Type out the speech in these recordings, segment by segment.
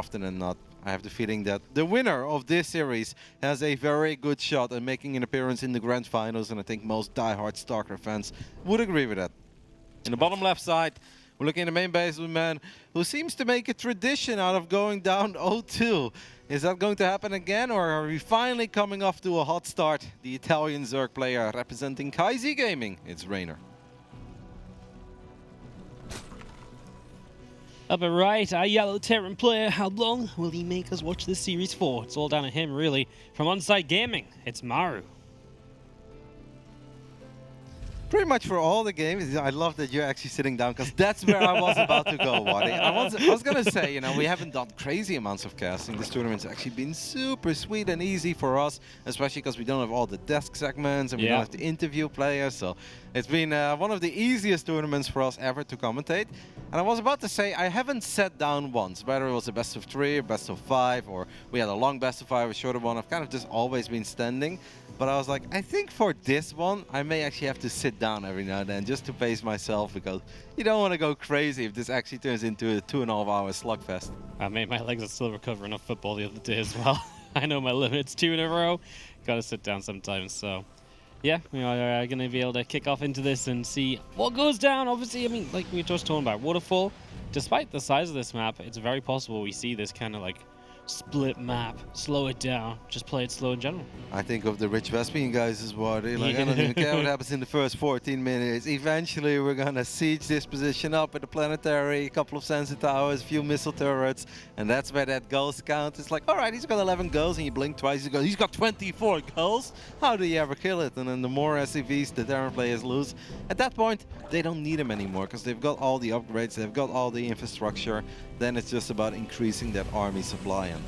often than not, I have the feeling that the winner of this series has a very good shot at making an appearance in the Grand Finals, and I think most diehard StarCraft fans would agree with that. In the bottom left side, we're looking at the main base with a man who seems to make a tradition out of going down 0-2. Is that going to happen again, or are we finally coming off to a hot start? The Italian Zerg player representing Kaizi Gaming, it's Reynor. Up and right, our yellow Terran player, how long will he make us watch this series for? It's all down to him, really. From Onside Gaming, it's Maru. Pretty much for all the games. I love that you're actually sitting down, because that's where I was about to go, Wadi. I was going to say, you know, we haven't done crazy amounts of casting. This tournament's actually been super sweet and easy for us, especially because we don't have all the desk segments and we don't have to interview players. So it's been one of the easiest tournaments for us ever to commentate. And I was about to say, I haven't sat down once, whether it was a best of 3, best of 5, or we had a long best of 5, a shorter one. I've kind of just always been standing. But I was like, I think for this one, I may actually have to sit down every now and then just to pace myself, because you don't want to go crazy if this actually turns into a 2.5 hour slugfest. I mean, my legs are still recovering off football the other day as well. I know my limit's 2 in a row. Got to sit down sometimes, so yeah, we are going to be able to kick off into this and see what goes down. Obviously, I mean, like we were just talking about, Waterfall, despite the size of this map, it's very possible we see this kind of like split map, slow it down, just play it slow in general. I think of the Rich Vespian guys as well. Like, I don't even care what happens in the first 14 minutes. Eventually, we're going to siege this position up with a planetary, a couple of sensor towers, a few missile turrets, and that's where that goals count. It's like, all right, he's got 11 goals, and you blink twice, he's got 24 goals. How do you ever kill it? And then the more SCVs the Terran players lose, at that point, they don't need them anymore, because they've got all the upgrades, they've got all the infrastructure. Then it's just about increasing that army supply. And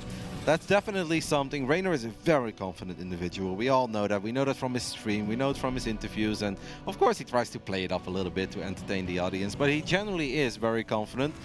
that's definitely something. Reynor is a very confident individual. We all know that. We know that from his stream. We know it from his interviews. And of course, he tries to play it up a little bit to entertain the audience. But he generally is very confident.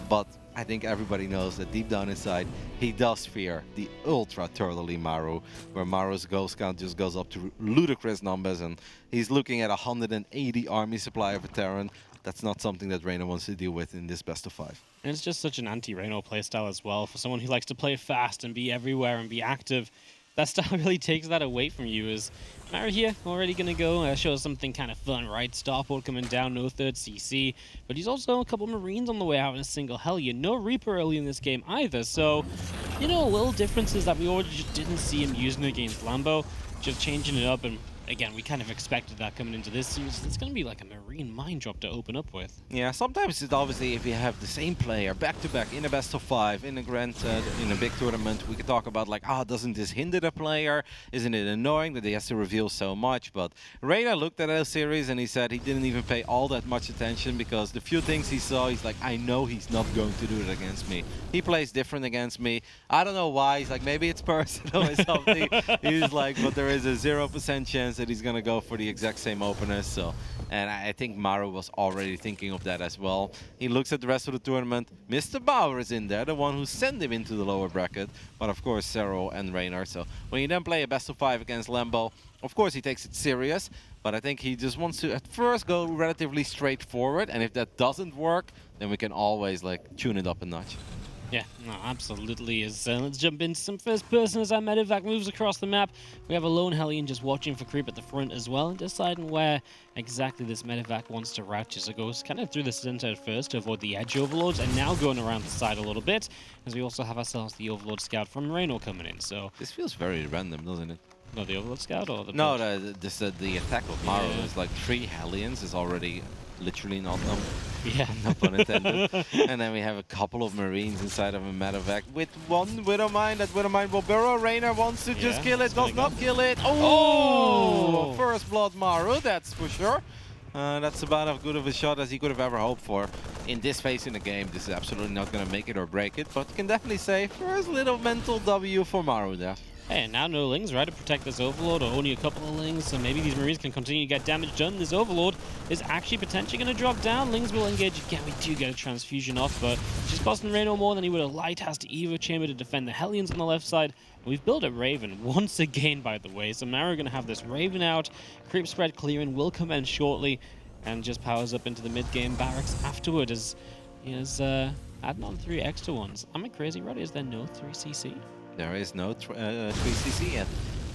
But I think everybody knows that deep down inside, he does fear the ultra turtley Maru, where Maru's ghost count just goes up to ludicrous numbers. And he's looking at 180 army supply of a Terran. That's not something that Reynor wants to deal with in this best of 5. And it's just such an anti-Reynor playstyle as well. For someone who likes to play fast and be everywhere and be active, that style really takes that away from you. Is Maru here already going to go show us something kind of fun, right? Starport coming down, no third CC. But he's also a couple Marines on the way out in a single Hellion. No Reaper early in this game either. So, you know, a little difference is that we already just didn't see him using it against Lambo. Just changing it up, and again, we kind of expected that coming into this series. It's going to be like a Marine mine drop to open up with. Yeah, sometimes it's obviously if you have the same player back-to-back in a best of 5, in a in a big tournament, we could talk about like, doesn't this hinder the player? Isn't it annoying that he has to reveal so much? But Reynor looked at that series and he said he didn't even pay all that much attention, because the few things he saw, he's like, I know he's not going to do it against me. He plays different against me. I don't know why. He's like, maybe it's personal or something. He's like, but there is a 0% chance that he's going to go for the exact same openers. So, and I think Maru was already thinking of that as well. He looks at the rest of the tournament. Mr. Bauer is in there, the one who sent him into the lower bracket. But of course, Zero and Reynor. So when you then play a best of 5 against Lambo, of course he takes it serious. But I think he just wants to at first go relatively straightforward. And if that doesn't work, then we can always like tune it up a notch. Yeah, no, absolutely is. Let's jump into some first person as our medevac moves across the map. We have a lone Hellion just watching for creep at the front as well, and deciding where exactly this medevac wants to route to. So goes kind of through the center at first to avoid the edge overlords, and now going around the side a little bit, as we also have ourselves the overlord scout from Reynor coming in. So this feels very random, doesn't it? No, the overlord scout or the... No, the attack of Maru is like 3 Hellions is already literally not them. Yeah. No pun intended. And then we have a couple of Marines inside of a medevac with one Widowmine. That Widowmine will burrow. Reynor wants to just kill it, does not kill it. Oh! First blood Maru, that's for sure. That's about as good of a shot as he could have ever hoped for. In this phase in the game, this is absolutely not going to make it or break it, but you can definitely say first little mental W for Maru there. Hey, and now no Lings, right, to protect this Overlord, or only a couple of Lings, so maybe these Marines can continue to get damage done. This Overlord is actually potentially going to drop down. Lings will engage again. We do get a transfusion off, but she's costing Reynor more than he would have liked. Has to Evo Chamber to defend the Hellions on the left side. And we've built a Raven once again, by the way, so Maru going to have this Raven out. Creep spread clearing will come in shortly, and just powers up into the mid-game barracks afterward as adding on 3 extra ones. Am I crazy, Roddy? Is there no 3cc? There is no 3cc yet.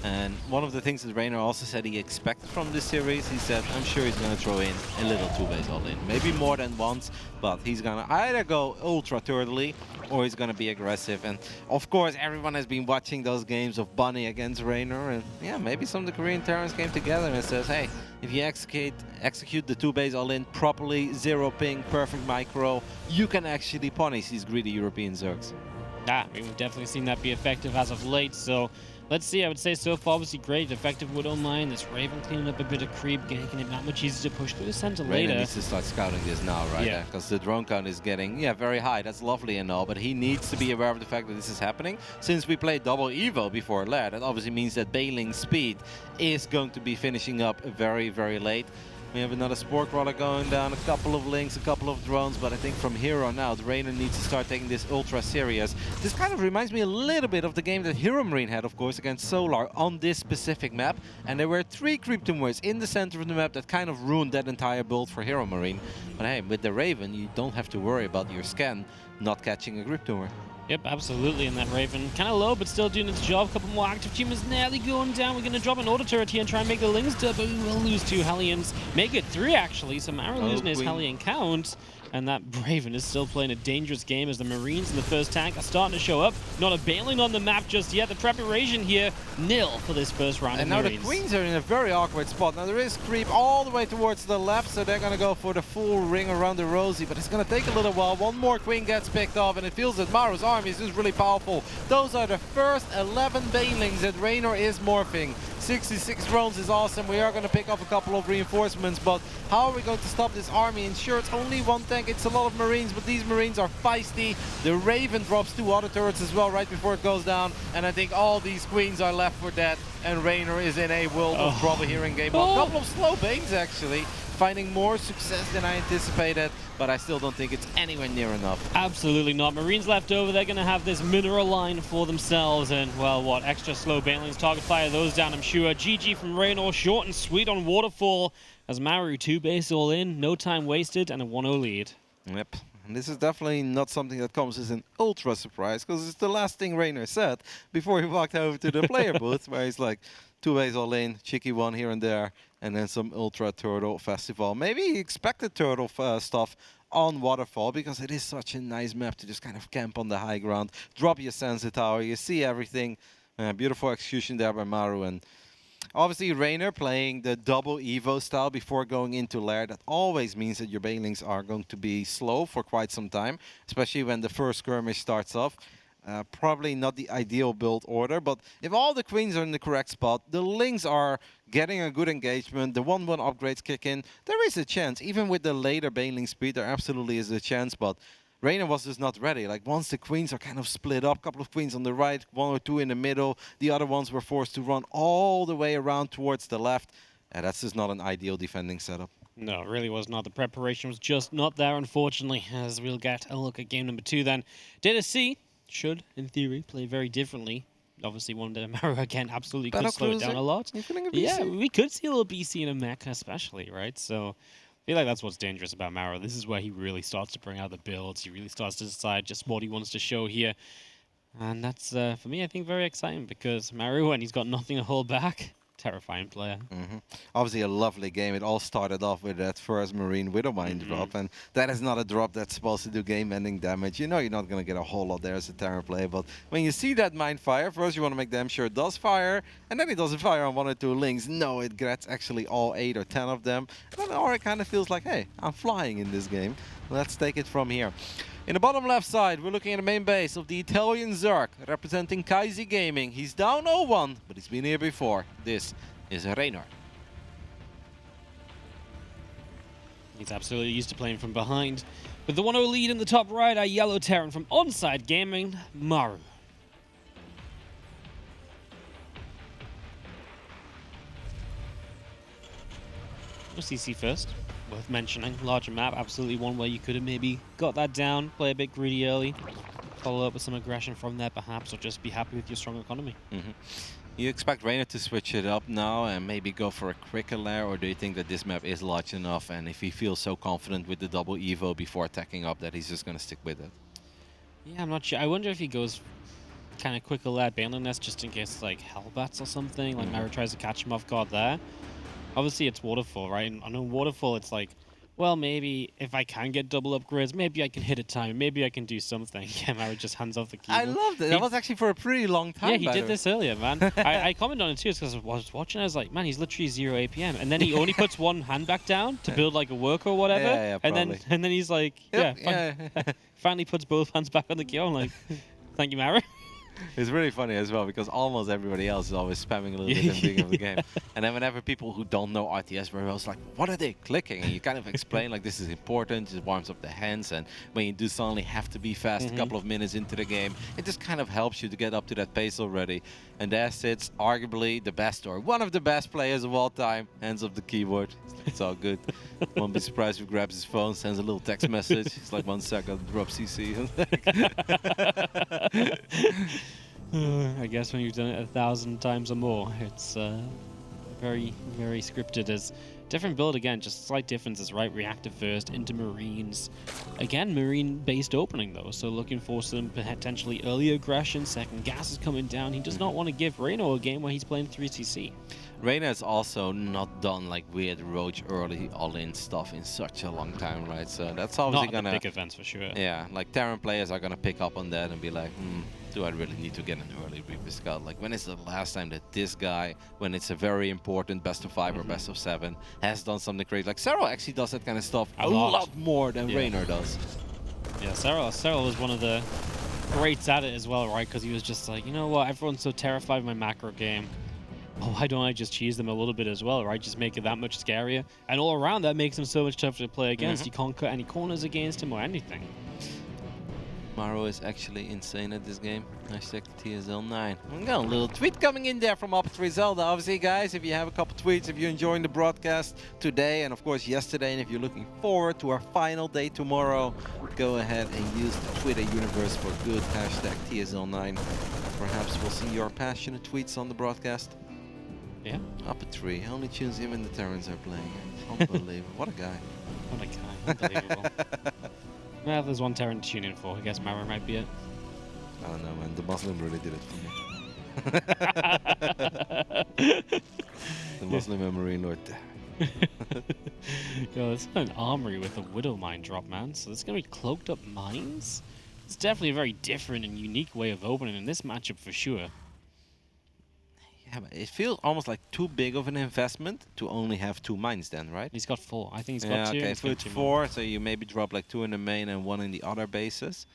And one of the things that Reynor also said he expected from this series, he said, I'm sure he's going to throw in a little 2-base all-in. Maybe more than once, but he's going to either go ultra turtly or he's going to be aggressive. And of course, everyone has been watching those games of Bunny against Reynor. And yeah, maybe some of the Korean Terrans came together and says, hey, if you execute the 2-base all-in properly, 0 ping, perfect micro, you can actually punish these greedy European Zergs. Yeah, we've definitely seen that be effective as of late, so let's see. I would say so far, obviously great, effective Widow Mine. This Raven cleaning up a bit of creep, making it not much easier to push through the center later. Reynor needs to start scouting this now, right? Yeah. Because the drone count is getting, very high. That's lovely and all, but he needs to be aware of the fact that this is happening. Since we played double Evo before Lair, that obviously means that bailing speed is going to be finishing up very, very late. We have another Spore Crawler going down, a couple of links, a couple of drones, but I think from here on out, Reynor needs to start taking this ultra serious. This kind of reminds me a little bit of the game that Hero Marine had, of course, against Solar on this specific map. And there were 3 creep tumors in the center of the map that kind of ruined that entire build for Hero Marine. But hey, with the Raven, you don't have to worry about your scan not catching a creep tumor. Yep, absolutely, and that Raven kind of low, but still doing its job. A couple more active teamers nearly going down. We're going to drop an auto turret here and try and make the Lings do, but we will lose 2 Hellions. Make it 3, actually, so Maru losing his Hellion count. And that Raven is still playing a dangerous game as the Marines in the first tank are starting to show up. Not a bailing on the map just yet. The preparation here, nil for this first round. And now Marines. the Queens are in a very awkward spot. Now there is creep all the way towards the left, so they're going to go for the full ring around the Rosie, but it's going to take a little while. One more Queen gets picked off, and it feels that Maru's army is just really powerful. Those are the first 11 bailings that Reynor is morphing. 66 drones is awesome. We are going to pick off a couple of reinforcements, but how are we going to stop this army? And sure, it's only 1 tank. It's a lot of Marines, but these Marines are feisty. The Raven drops 2 auto turrets as well right before it goes down, and I think all these Queens are left for dead, and Reynor is in a world of trouble here in game 1. A couple of slow banes, actually, finding more success than I anticipated, but I still don't think it's anywhere near enough. Absolutely not. Marines left over, they're going to have this mineral line for themselves, and, well, what, extra slow bailings, target fire those down, I'm sure. GG from Reynor, short and sweet on Waterfall, as Maru 2-base all in, no time wasted, and a 1-0 lead. Yep. And this is definitely not something that comes as an ultra surprise, because it's the last thing Reynor said before he walked over to the player booth, where he's like, 2-base all in, cheeky one here and there, and then some ultra turtle festival. Maybe he expected turtle stuff on Waterfall, because it is such a nice map to just kind of camp on the high ground, drop your sensor tower, you see everything. Beautiful execution there by Maru. And obviously Reynor playing the double Evo style before going into Lair. That always means that your bailings are going to be slow for quite some time, especially when the first skirmish starts off. Probably not the ideal build order, but if all the Queens are in the correct spot, the Lings are getting a good engagement, the 1-1 upgrades kick in, there is a chance. Even with the later bailing speed, there absolutely is a chance, but Reynor was just not ready. Like, once the Queens are kind of split up, a couple of Queens on the right, 1 or 2 in the middle, the other ones were forced to run all the way around towards the left. That's just not an ideal defending setup. No, it really was not. The preparation was just not there, unfortunately, as we'll get a look at game number 2 then. Data C should, in theory, play very differently. Obviously, one that Maru, again, absolutely could slow it down a lot. You feeling a BC? Yeah, we could see a little BC in a mech, especially, right? So I feel like that's what's dangerous about Maru. This is where he really starts to bring out the builds. He really starts to decide just what he wants to show here. And that's, for me, I think, very exciting, because Maru, when he's got nothing to hold back, terrifying player. Obviously a lovely game. It all started off with that first Marine Widow Mine drop, and that is not a drop that's supposed to do game-ending damage. You know you're not going to get a whole lot there as a Terran player, but when you see that mine fire, first you want to make damn sure it does fire, and then it doesn't fire on 1 or 2 Lings. No, it gets actually all 8 or 10 of them. And then Aura kind of feels like, hey, I'm flying in this game. Let's take it from here. In the bottom left side, we're looking at the main base of the Italian Zerg, representing Kaisi Gaming. He's down 0-1, but he's been here before. This is Reynor. He's absolutely used to playing from behind. With the 1-0 lead in the top right, our yellow Terran from Onside Gaming, Maru. We'll CC first. Worth mentioning, larger map, absolutely one where you could have maybe got that down, play a bit greedy early, follow up with some aggression from there perhaps, or just be happy with your strong economy. You expect Reynor to switch it up now and maybe go for a quicker lair, or do you think that this map is large enough, and if he feels so confident with the double Evo before attacking up, that he's just going to stick with it? Yeah, I'm not sure. I wonder if he goes kind of quicker lad Baneliness just in case like Hellbats or something. Like Maru tries to catch him off guard there. Obviously, it's Waterfall, right? And on Waterfall, it's like, well, maybe if I can get double upgrades, maybe I can hit a time, maybe I can do something. Yeah, Maru just hands off the keyboard. I loved it. That was actually for a pretty long time. Yeah, he did this earlier, man. I commented on it too because I was watching. I was like, man, he's literally 0 APM, and then he only puts one hand back down to build like a work or whatever. Yeah, and then he's like, finally puts both hands back on the key. I'm like, thank you, Maru. It's really funny as well because almost everybody else is always spamming a little bit in the beginning of the game. And then whenever people who don't know RTS very well, it's like, what are they clicking? And you kind of explain like this is important, it warms up the hands, and when you do suddenly have to be fast a couple of minutes into the game, it just kind of helps you to get up to that pace already. And there sits arguably the best or one of the best players of all time, hands up the keyboard. It's all good. Won't be surprised if he grabs his phone, sends a little text message. It's like 1 second, drop CC. I guess when you've done it 1,000 times or more, it's very, very scripted. As different build again, just slight differences, right? Reactive first into Marines. Again, Marine-based opening though, so looking for some potentially early aggression. Second gas is coming down. He does not want to give Reynor a game where he's playing 3CC. Reynor has also not done like weird roach early all-in stuff in such a long time, right? So that's obviously not gonna big events for sure. Yeah, like Terran players are gonna pick up on that and be like, do I really need to get an early Reaper Scout? Like, when is the last time that this guy, when it's a very important best of 5 or best of 7, has done something crazy? Like, Cyril actually does that kind of stuff a lot more than Reynor does. Yeah, Cyril was one of the greats at it as well, right? Because he was just like, you know what, everyone's so terrified of my macro game. Oh, why don't I just cheese them a little bit as well, right? Just make it that much scarier. And all around that makes him so much tougher to play against. You can't cut any corners against him or anything. Maru is actually insane at this game. Hashtag TSL9. We got a little tweet coming in there from Up3 Zelda. Obviously, guys, if you have a couple tweets, if you're enjoying the broadcast today and of course yesterday, and if you're looking forward to our final day tomorrow, go ahead and use the Twitter universe for good. Hashtag TSL9. Perhaps we'll see your passionate tweets on the broadcast. Yeah. Up3 only tunes in when the Terrans are playing. Unbelievable. What a guy. What a guy. Unbelievable. Well, if there's one Terran to tune in for, I guess Maru might be it. I don't know, man. The Muslim really did it for me. The Muslim and Marine Lord. Yo, it's an armory with a Widow Mine drop, man. So it's going to be cloaked up mines? It's definitely a very different and unique way of opening in this matchup for sure. Yeah, but it feels almost like too big of an investment to only have 2 mines then, right? He's got 4. I think he's got 2. Okay, so it's 4, so you maybe drop like 2 in the main and 1 in the other bases.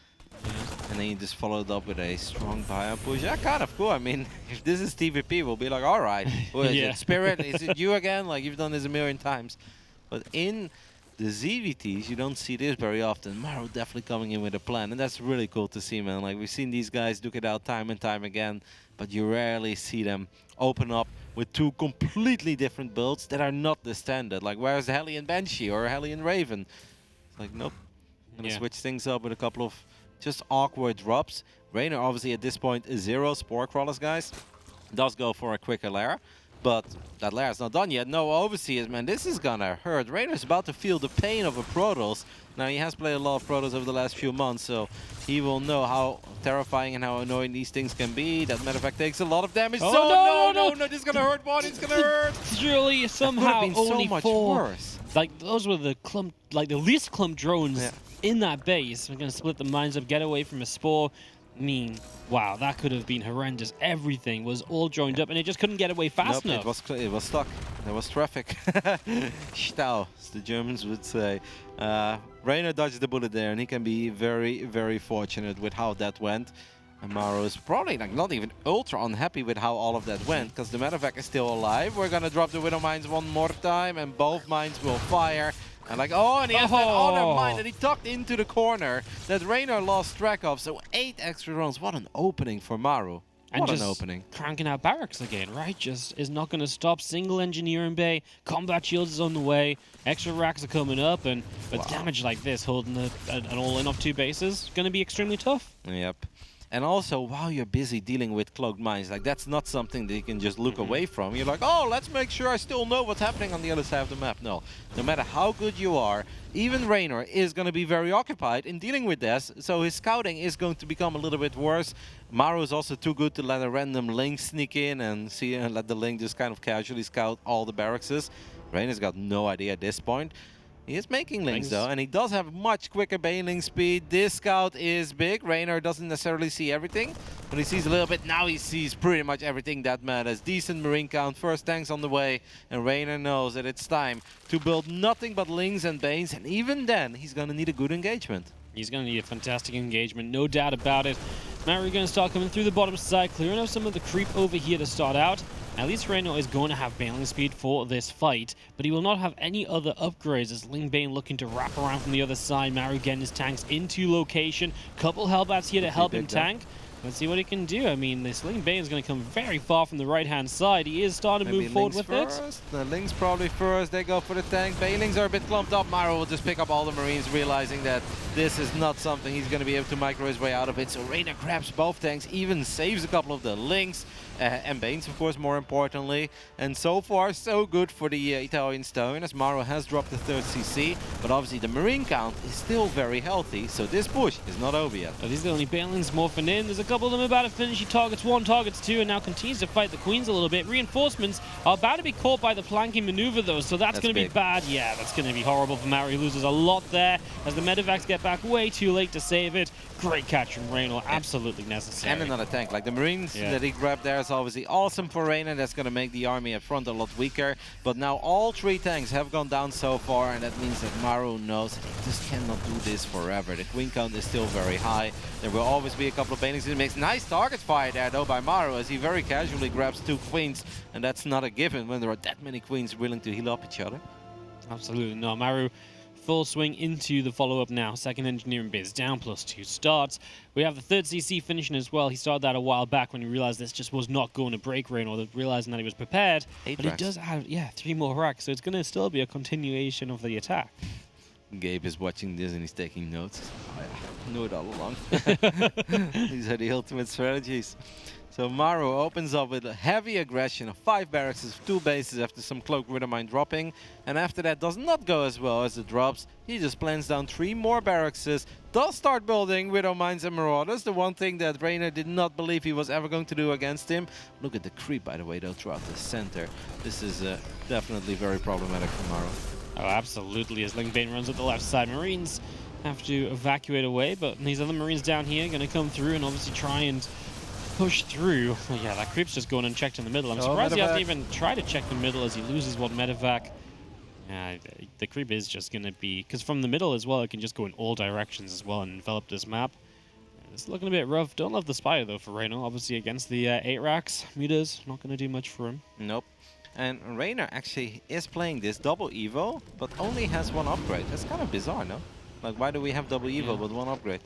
Yeah. And then you just follow it up with a strong buy-up push. Yeah, kind of cool. I mean, if this is TVP, we'll be like, all right. What is it? Spirit? Is it you again? Like, you've done this a million times. But in the ZVTs, you don't see this very often. Maru definitely coming in with a plan, and that's really cool to see, man. Like, we've seen these guys duke it out time and time again, but you rarely see them open up with 2 completely different builds that are not the standard. Like, where's Hellion Banshee or Hellion Raven? It's like, nope. I'm gonna switch things up with a couple of just awkward drops. Reynor, obviously, at this point, is 0 Spore Crawlers, guys. Does go for a quicker lair, but that lair is not done yet. No Overseers, man. This is gonna hurt. Reynor's about to feel the pain of a Protoss. Now, he has played a lot of Protoss over the last few months, so he will know how terrifying and how annoying these things can be. That, matter of fact, takes a lot of damage. Oh, so, no, this is gonna hurt, Bon. It's gonna hurt. Surely, somehow, been only so much 4. worse. Like, those were the clump, like the least clump drones in that base. We're gonna split the mines up, get away from a Spore. I mean, wow, that could have been horrendous. Everything was all joined up, and it just couldn't get away fast enough. It was stuck. There was traffic. Stau, as the Germans would say. Reynor dodged the bullet there, and he can be very, very fortunate with how that went. And Maru is probably like not even ultra unhappy with how all of that went, because the Medevac is still alive. We're gonna drop the Widow Mines one more time, and both mines will fire. And like, and he has that other mine that he tucked into the corner that Reynor lost track of. So 8 extra rounds. What an opening for Maru. What an opening. Cranking out barracks again, right? Just is not going to stop. Single engineering bay. Combat shields is on the way. Extra racks are coming up. And with damage like this, holding an all-in off 2 bases, going to be extremely tough. Yep. And also, while you're busy dealing with cloaked mines, like that's not something that you can just look away from. You're like, oh, let's make sure I still know what's happening on the other side of the map. No matter how good you are, even Reynor is going to be very occupied in dealing with this, so his scouting is going to become a little bit worse. Maru is also too good to let a random link sneak in and let the link just kind of casually scout all the barracks. Reynor's got no idea at this point. He is making links though, and he does have much quicker bailing speed. This scout is big. Reynor doesn't necessarily see everything, but he sees a little bit. Now he sees pretty much everything that matters. Decent marine count, first tanks on the way, and Reynor knows that it's time to build nothing but links and banes, and even then, he's gonna need a good engagement. He's going to need a fantastic engagement, no doubt about it. Maru going to start coming through the bottom side, clearing up some of the creep over here to start out. At least Reynor is going to have bailing speed for this fight, but he will not have any other upgrades as Ling Bane looking to wrap around from the other side. Maru getting his tanks into location. Couple Hellbats here to help him tank. Let's see what he can do. I mean, this Ling Bane is going to come very far from the right-hand side. He is starting to move forward with it. The Lings probably first. They go for the tank. Bailings are a bit clumped up. Maru will just pick up all the Marines, realizing that this is not something he's going to be able to micro his way out of it. So Reynor grabs both tanks, even saves a couple of the Lings. And Banes, of course, more importantly. And so far, so good for the Italian Stone, as Maru has dropped the 3rd CC. But obviously, the Marine count is still very healthy, so this push is not over yet. So these are the only Bailings morphing in. There's a couple of them about to finish. He targets 1, targets 2, and now continues to fight the Queens a little bit. Reinforcements are about to be caught by the flanking maneuver, though, so that's going to be bad. Yeah, that's going to be horrible for Maru. He loses a lot there as the medevacs get back way too late to save it. Great catch from Reynor, absolutely necessary. And another tank. Like the Marines that he grabbed there is obviously awesome for Reynor. That's going to make the army up front a lot weaker. But now all 3 tanks have gone down so far, and that means that Maru knows that he just cannot do this forever. The Queen count is still very high. There will always be a couple of Banings in the mix. Nice target fire there though by Maru as he very casually grabs 2 Queens, and that's not a given when there are that many Queens willing to heal up each other. Absolutely no. Maru full swing into the follow-up now. Second engineering biz down, +2 starts. We have the 3rd CC finishing as well. He started that a while back when he realized this just was not going to break Reynor, realizing that he was prepared. But he does have, 3 more racks, so it's going to still be a continuation of the attack. Gabe is watching this and he's taking notes. I knew it all along. These are the ultimate strategies. So Maru opens up with a heavy aggression of 5 barracks, 2 bases after some Cloaked Widow Mine dropping. And after that does not go as well as it drops. He just plans down 3 more barracks, does start building Widow Mines and Marauders. The one thing that Reynor did not believe he was ever going to do against him. Look at the creep, by the way, though, throughout the center. This is definitely very problematic for Maru. Oh, absolutely. As Ling Bane runs up the left side, Marines have to evacuate away, but these other Marines down here are going to come through and obviously try and push through. Oh, yeah, that creep's just going unchecked in the middle. I'm surprised he hasn't even tried to check the middle as he loses one medevac. Yeah, the creep is just going to be... Because from the middle as well, it can just go in all directions as well and envelop this map. It's looking a bit rough. Don't love the Spire, though, for Reynor. Obviously, against the 8 racks. Meters, not going to do much for him. Nope. And Reynor actually is playing this double Evo, but only has 1 upgrade. That's kind of bizarre, no? Like, why do we have double Evo but 1 upgrade?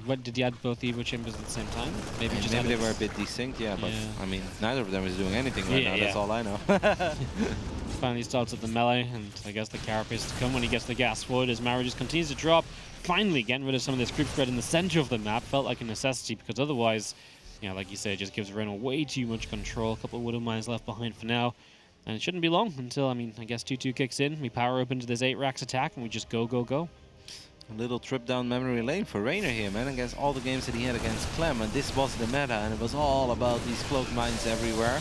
What, did he add both Evo chambers at the same time? Maybe they were a bit desynced, but I mean, neither of them is doing anything right now. That's all I know. Finally starts at the melee, and I guess the carapace to come when he gets the gas forward as Maru just continues to drop. Finally getting rid of some of this creep spread in the center of the map felt like a necessity, because otherwise, like you said, it just gives Reynor way too much control. A couple of Widow Mines left behind for now. And it shouldn't be long until, I guess 2-2 kicks in. We power up into this 8 racks attack, and we just go, go, go. A little trip down memory lane for Reynor here, man, against all the games that he had against Clem. And this was the meta, and it was all about these cloaked mines everywhere.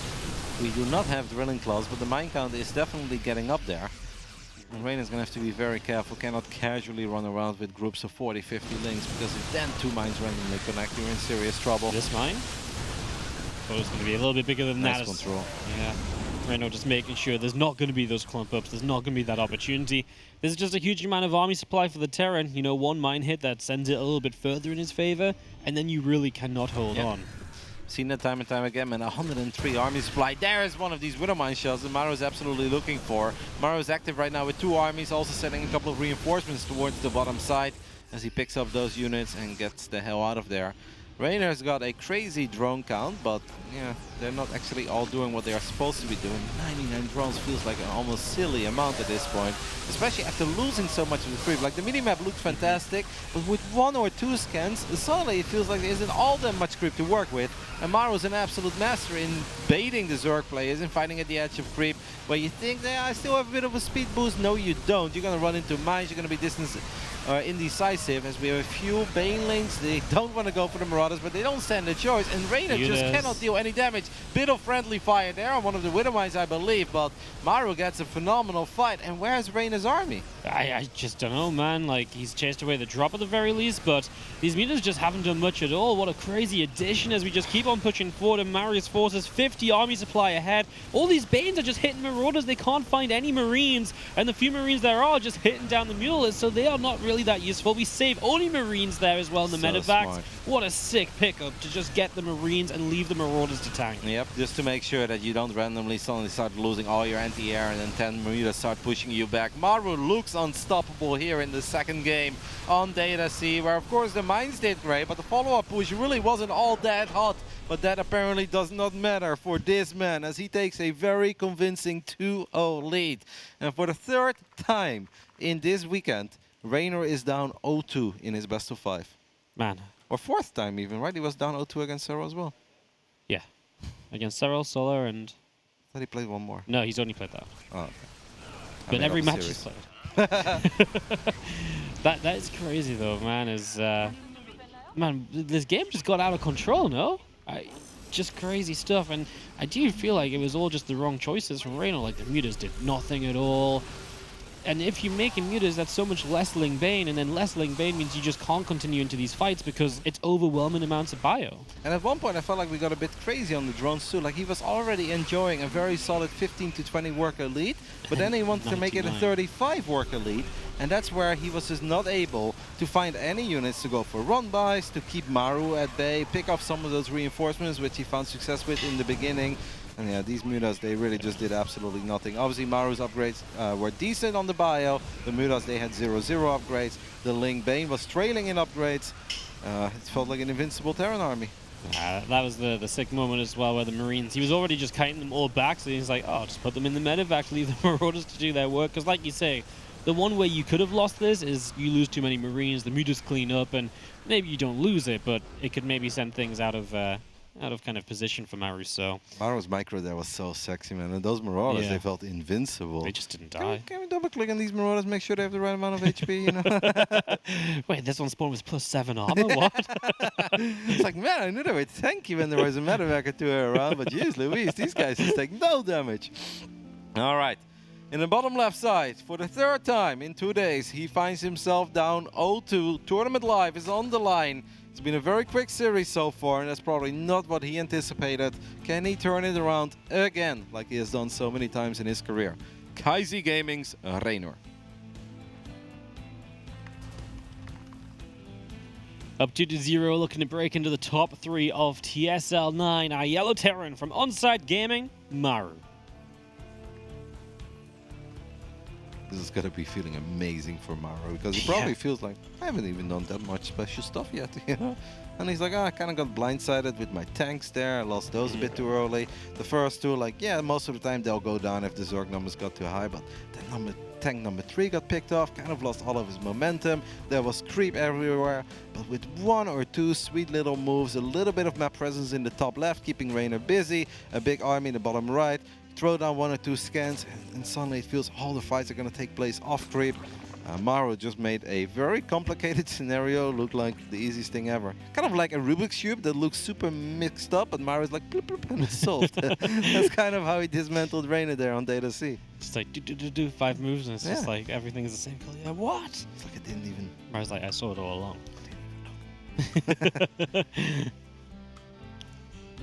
We do not have drilling claws, but the mine count is definitely getting up there. And Reynor's going to have to be very careful, cannot casually run around with groups of 40, 50 links, because if then 2 mines randomly connect, you're in serious trouble. This mine? Oh, it's going to be a little bit bigger than that. Nice control. Yeah. Reynor just making sure there's not going to be those clump ups, there's not going to be that opportunity. There's just a huge amount of army supply for the Terran. 1 mine hit that sends it a little bit further in his favor, and then you really cannot hold on. Seen that time and time again, man. 103 army supply. There is one of these Widow Mine shells that Maru is absolutely looking for. Maru is active right now with 2 armies, also sending a couple of reinforcements towards the bottom side as he picks up those units and gets the hell out of there. Reynor's got a crazy drone count, but yeah, they're not actually all doing what they are supposed to be doing. 99 drones feels like an almost silly amount at this point, especially after losing so much of the creep. Like, the minimap looks fantastic, but with 1 or 2 scans, suddenly it feels like there isn't all that much creep to work with. And Maru's an absolute master in baiting the Zerg players and fighting at the edge of creep, where you think, yeah, I still have a bit of a speed boost. No, you don't. You're gonna run into mines, you're gonna be distance indecisive, as we have a few Banelings. They don't want to go for the Marauders, but they don't stand a choice, and Reynor just cannot deal any damage. Bit of friendly fire there on one of the Widow Mines, I believe, but Maru gets a phenomenal fight. And where's Reynor's army? I just don't know, man. Like, he's chased away the drop at the very least, but these mutas just haven't done much at all. What a crazy addition as we just keep on pushing forward, and Maru's forces 50 army supply ahead. All these Banes are just hitting Marauders. They can't find any Marines, and the few Marines there are just hitting down the Mules, so they are not really that useful. We save only Marines there as well in the medevacs. What a sick pickup to just get the Marines and leave the Marauders to tank. Yep, just to make sure that you don't randomly suddenly start losing all your anti-air and then 10 mutas start pushing you back. Maru looks unstoppable here in the second game on Data C, where of course the mines did great, but the follow-up push really wasn't all that hot. But that apparently does not matter for this man, as he takes a very convincing 2-0 lead. And for the 3rd time in this weekend, Reynor is down 0-2 in his best of 5. Man. Or 4th time even, right? He was down 0-2 against Sarah as well. Yeah. Against Cyril, Solar, and... I thought he played one more. No, he's only played that. Oh, okay. But every match he's played. That is crazy though, man. Man, this game just got out of control, no? Just crazy stuff, and I do feel like it was all just the wrong choices from Reynor. Like, the mutas did nothing at all. And if you make mutas, that's so much less Ling Bane, and then less Ling Bane means you just can't continue into these fights because it's overwhelming amounts of bio. And at one point I felt like we got a bit crazy on the drones too. Like, he was already enjoying a very solid 15 to 20 worker lead, but then he wanted to make it a 35 worker lead, and that's where he was just not able to find any units to go for run-bys, to keep Maru at bay, pick off some of those reinforcements which he found success with in the beginning. And yeah, these mutas, they really just did absolutely nothing. Obviously, Maru's upgrades were decent on the bio. The mutas, they had 0-0 upgrades. The Ling Bane was trailing in upgrades. It felt like an invincible Terran army. That was the sick moment as well, where the Marines, he was already just kiting them all back, so he's like, oh, just put them in the medevac, leave the Marauders to do their work. Because like you say, the one way you could have lost this is you lose too many Marines, the mutas clean up, and maybe you don't lose it, but it could maybe send things out of kind of position for Maru. So Maru's micro there was so sexy, man. And those Marauders, they felt invincible. They just didn't die. Can we double click on these Marauders, make sure they have the right amount of HP, you know? Wait, this one spawned with +7 armor? What? It's like, man, I knew they were tanky when there was a medevac or two around, but jeez Louise, these guys just take no damage. All right. In the bottom left side, for the 3rd time in 2 days, he finds himself down 0-2. Tournament Live is on the line. It's been a very quick series so far, and that's probably not what he anticipated. Can he turn it around again, like he has done so many times in his career? Kaizi Gaming's Reynor. Up 2-0, looking to break into the top 3 of TSL9. Our Yellow Terran from Onside Gaming, Maru. This is gonna be feeling amazing for Maru, because he probably feels like, I haven't even done that much special stuff yet, you know? And he's like, oh, I kind of got blindsided with my tanks there. I lost those a bit too early. The first two, like, yeah, most of the time they'll go down if the Zerg numbers got too high, but then tank number 3 got picked off, kind of lost all of his momentum. There was creep everywhere, but with 1 or 2 sweet little moves, a little bit of map presence in the top left, keeping Reynor busy, a big army in the bottom right, throw down 1 or 2 scans, and suddenly it feels all the fights are going to take place off creep. Maru just made a very complicated scenario look like the easiest thing ever. Kind of like a Rubik's Cube that looks super mixed up, but Maru's like, bloop, bloop, and it's solved. That's kind of how he dismantled Reynor there on Data C. Just like, do 5 moves, and it's just like, everything is the same color. Yeah, what? It's like I didn't even... Maru's like, I saw it all along. I didn't even know.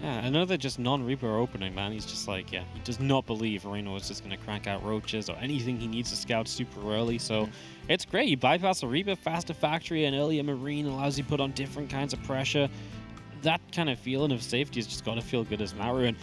Yeah, another just non-Reaper opening, man. He's just like, yeah, he does not believe Reynor is just going to crank out roaches or anything he needs to scout super early. So it's great. You bypass a Reaper, faster factory, and earlier Marine allows you to put on different kinds of pressure. That kind of feeling of safety has just got to feel good as Maru. And,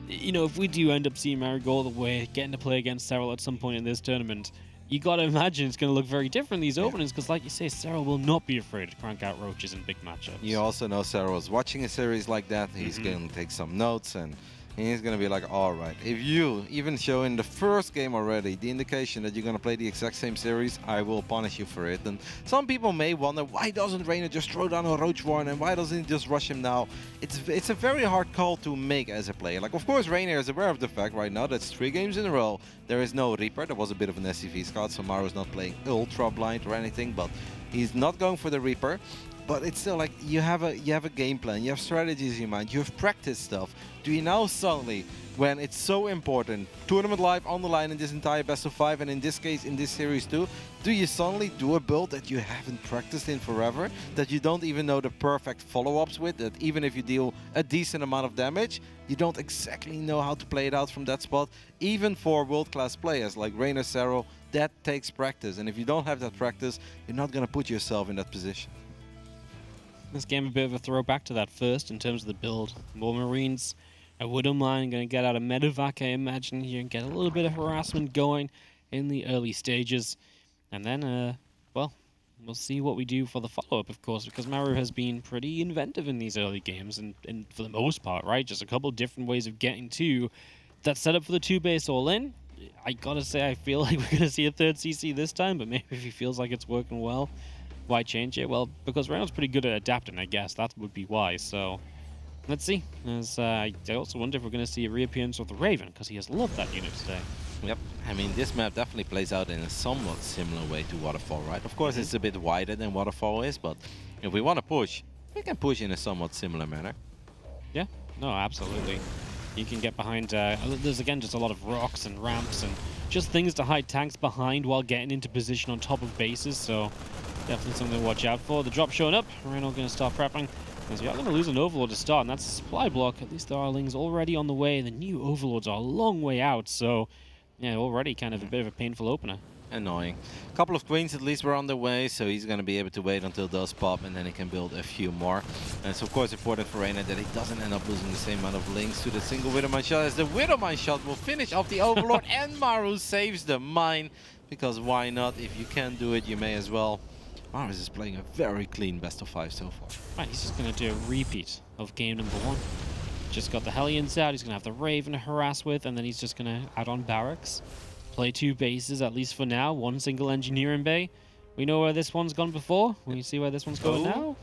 you know, if we do end up seeing Maru go all the way, getting to play against Cyril at some point in this tournament, you gotta imagine it's gonna look very different in these openings, because like you say, Sarah will not be afraid to crank out roaches in big matchups. You also know Sarah was watching a series like that. He's going to take some notes, and he's going to be like, all right, if you even show in the first game already the indication that you're going to play the exact same series, I will punish you for it. And some people may wonder, why doesn't Reynor just throw down a Roach Warren, and why doesn't he just rush him now? It's a very hard call to make as a player. Like, of course, Reynor is aware of the fact right now that's 3 games in a row. There is no Reaper. There was a bit of an SCV scout, so Maru's not playing ultra blind or anything, but he's not going for the Reaper. But it's still like you have a game plan, you have strategies in mind, you have practice stuff. Do you now suddenly, when it's so important, tournament live on the line in this entire best of 5, and in this case in this series too, do you suddenly do a build that you haven't practiced in forever, that you don't even know the perfect follow-ups with, that even if you deal a decent amount of damage, you don't exactly know how to play it out from that spot? Even for world-class players like Reynor, Sero, that takes practice, and if you don't have that practice, you're not going to put yourself in that position. This game a bit of a throwback to that first in terms of the build. More Marines. I wouldn't mind going to get out a medevac, I imagine, here and get a little bit of harassment going in the early stages. And then, well, we'll see what we do for the follow-up, of course, because Maru has been pretty inventive in these early games, and for the most part, right? Just a couple different ways of getting to that setup for the 2-base all-in. I gotta say, I feel like we're going to see a third CC this time, but maybe if he feels like it's working well, why change it? Well, because Reynor's pretty good at adapting, I guess. That would be why. So, let's see. I also wonder if we're going to see a reappearance of the Raven, because he has loved that unit today. Yep. I mean, this map definitely plays out in a somewhat similar way to Waterfall, right? Of course, it's a bit wider than Waterfall is, but if we want to push, we can push in a somewhat similar manner. Yeah. No, absolutely. You can get behind... there's, again, just a lot of rocks and ramps and just things to hide tanks behind while getting into position on top of bases, so... definitely something to watch out for. The drop showing up. Reynor going to start prepping. Because we are going to lose an Overlord to start, and that's a supply block. At least there are Lings already on the way. The new Overlords are a long way out, so yeah, already kind of a bit of a painful opener. Annoying. A couple of Queens at least were on the way, so he's going to be able to wait until those pop, and then he can build a few more. And it's of course important for Reynor that he doesn't end up losing the same amount of Lings to the single Widowmine shot, as the Widowmine shot will finish off the Overlord, and Maru saves the mine. Because why not? If you can do it, you may as well. Maru is playing a very clean best of 5 so far. Right, he's just going to do a repeat of game number 1. Just got the Hellions out, he's going to have the Raven to harass with, and then he's just going to add on barracks. Play 2 bases, at least for now. 1 single engineering bay. We know where this one's gone before. We see where this one's going now.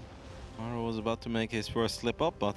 Maru was about to make his first slip up, but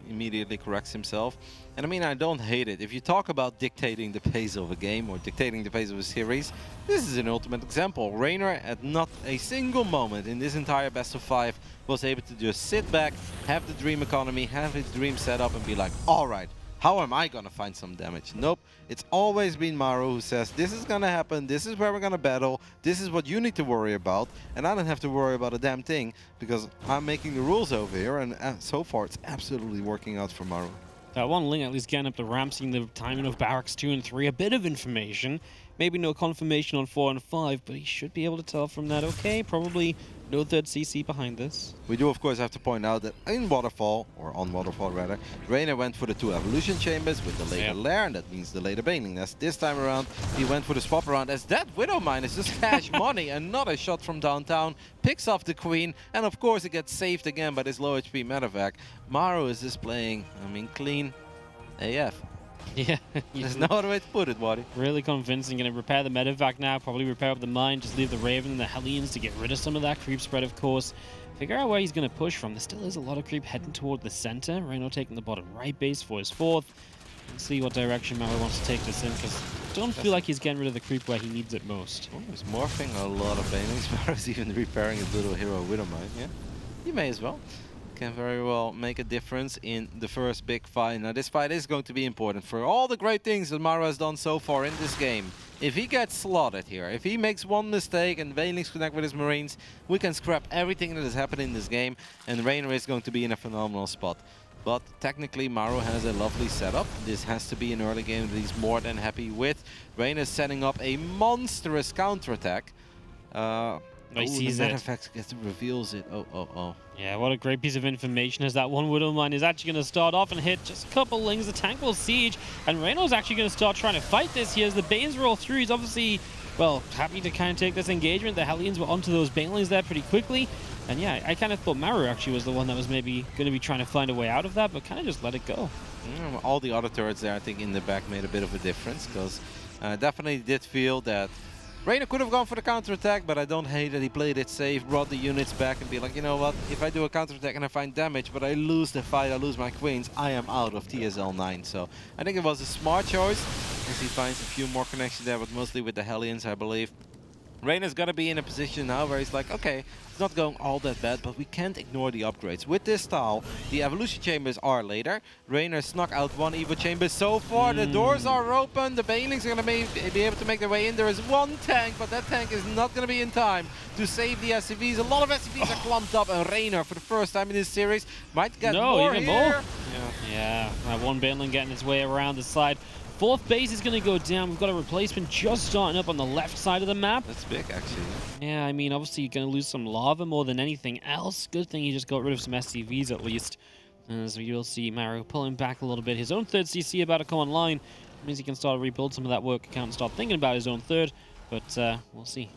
immediately corrects himself. And I mean, I don't hate it. If you talk about dictating the pace of a game or dictating the pace of a series, this is an ultimate example. Reynor, at not a single moment in this entire best of 5, was able to just sit back, have the dream economy, have his dream set up, and be like, all right, how am I gonna find some damage? Nope, it's always been Maru who says, this is gonna happen, this is where we're gonna battle, this is what you need to worry about, and I don't have to worry about a damn thing, because I'm making the rules over here, and so far it's absolutely working out for Maru. That one Ling at least getting up the ramp, seeing the timing of barracks 2 and 3, a bit of information. Maybe no confirmation on 4 and 5, but he should be able to tell from that, okay, probably no third CC behind this. We do, of course, have to point out that in Waterfall, or on Waterfall rather, Reynor went for the 2 evolution chambers with the later lair, and that means the later baning nest. This time around, he went for the swap around, as that Widowmine is just cash money. Another shot from downtown, picks off the Queen, and of course it gets saved again by this low HP medevac. Maru is just playing, I mean, clean AF. Yeah. There's no other way to put it, Waddy. Really convincing. Going to repair the medevac now, probably repair up the mine, just leave the Raven and the Hellions to get rid of some of that creep spread, of course. Figure out where he's going to push from. There still is a lot of creep heading toward the center. Reynor taking the bottom right base for his 4th. Let's see what direction Maru wants to take this in, because I don't feel like he's getting rid of the creep where he needs it most. Oh, he's morphing a lot of banings. Maru's even repairing his little hero Widowmine, yeah? You may as well. Can very well make a difference in the first big fight. Now this fight is going to be important for all the great things that Maru has done so far in this game. If he gets slaughtered here, if he makes one mistake and Veilings connect with his Marines, we can scrap everything that has happened in this game, and Reynor is going to be in a phenomenal spot. But technically Maru has a lovely setup. This has to be an early game that he's more than happy with. Reynor is setting up a monstrous counterattack. He sees the it. effect reveals it. Oh. Yeah, what a great piece of information as that one Widow Mine is actually going to start off and hit just a couple lings. The tank will siege, and Reynor's actually going to start trying to fight this here as the Banes roll through. He's obviously, well, happy to kind of take this engagement. The Hellions were onto those Banelings there pretty quickly. And yeah, I kind of thought Maru actually was the one that was maybe going to be trying to find a way out of that, but kind of just let it go. All the other turrets there, I think, in the back made a bit of a difference, because definitely did feel that Reynor could have gone for the counterattack, but I don't hate that he played it safe, brought the units back and be like, you know what, if I do a counterattack and I find damage, but I lose the fight, I lose my queens, I am out of TSL 9. So I think it was a smart choice, as he finds a few more connections there, but mostly with the Hellions, I believe. Reynor's gonna be in a position now where he's like, okay, it's not going all that bad, but we can't ignore the upgrades. With this style, the evolution chambers are later. Reynor snuck out one evo chamber so far. The doors are open. The Banelings are gonna be able to make their way in. There is one tank, but that tank is not gonna be in time to save the SCVs. A lot of SCVs are clumped up, and Reynor, for the first time in this series, might get more even here. more. Yeah, one Baneling getting its way around the side. Fourth base is going to go down. We've got a replacement just starting up on the left side of the map. That's big, actually. Yeah, I mean, obviously you're going to lose some lava more than anything else. Good thing he just got rid of some SCVs at least. As we will see Maru pulling back a little bit. His own third CC about to come online. It means he can start to rebuild some of that work account and start thinking about his own third. But we'll see.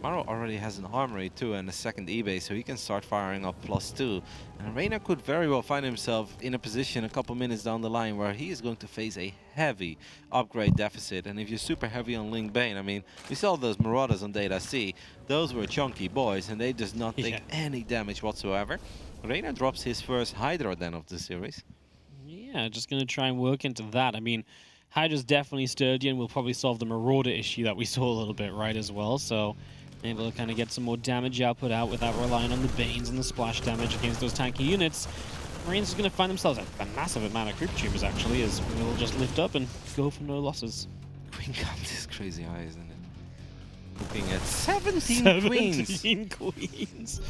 Maru already has an armory too and a second eBay, so he can start firing up +2. And Reynor could very well find himself in a position a couple minutes down the line where he is going to face a heavy upgrade deficit. And if you're super heavy on Link Bane, I mean, we saw those Marauders on Data C. Those were chunky boys, and they just not take any damage whatsoever. Reynor drops his first Hydra then of the series. Yeah, just going to try and work into that. I mean, Hydra's definitely sturdy and will probably solve the Marauder issue that we saw a little bit right as well. So able to kind of get some more damage output out without relying on the Banes and the splash damage against those tanky units. Marines are going to find themselves a massive amount of creep tubers actually, as we'll just lift up and go for no losses. Queen count is crazy high, isn't it? Looking at 17 queens. 17 queens.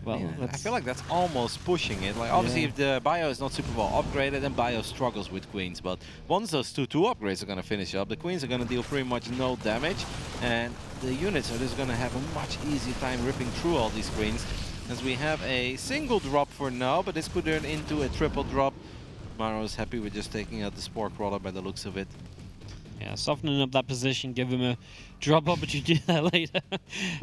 Well, I feel like that's almost pushing it. Like, obviously, if the bio is not super well upgraded, then bio struggles with queens. But once those 2-2 upgrades are going to finish up, the queens are going to deal pretty much no damage. And the units are just going to have a much easier time ripping through all these queens. As we have a single drop for now, but this could turn into a triple drop. Maru is happy with just taking out the Spore Crawler by the looks of it. Yeah, softening up that position, give him a drop opportunity there later.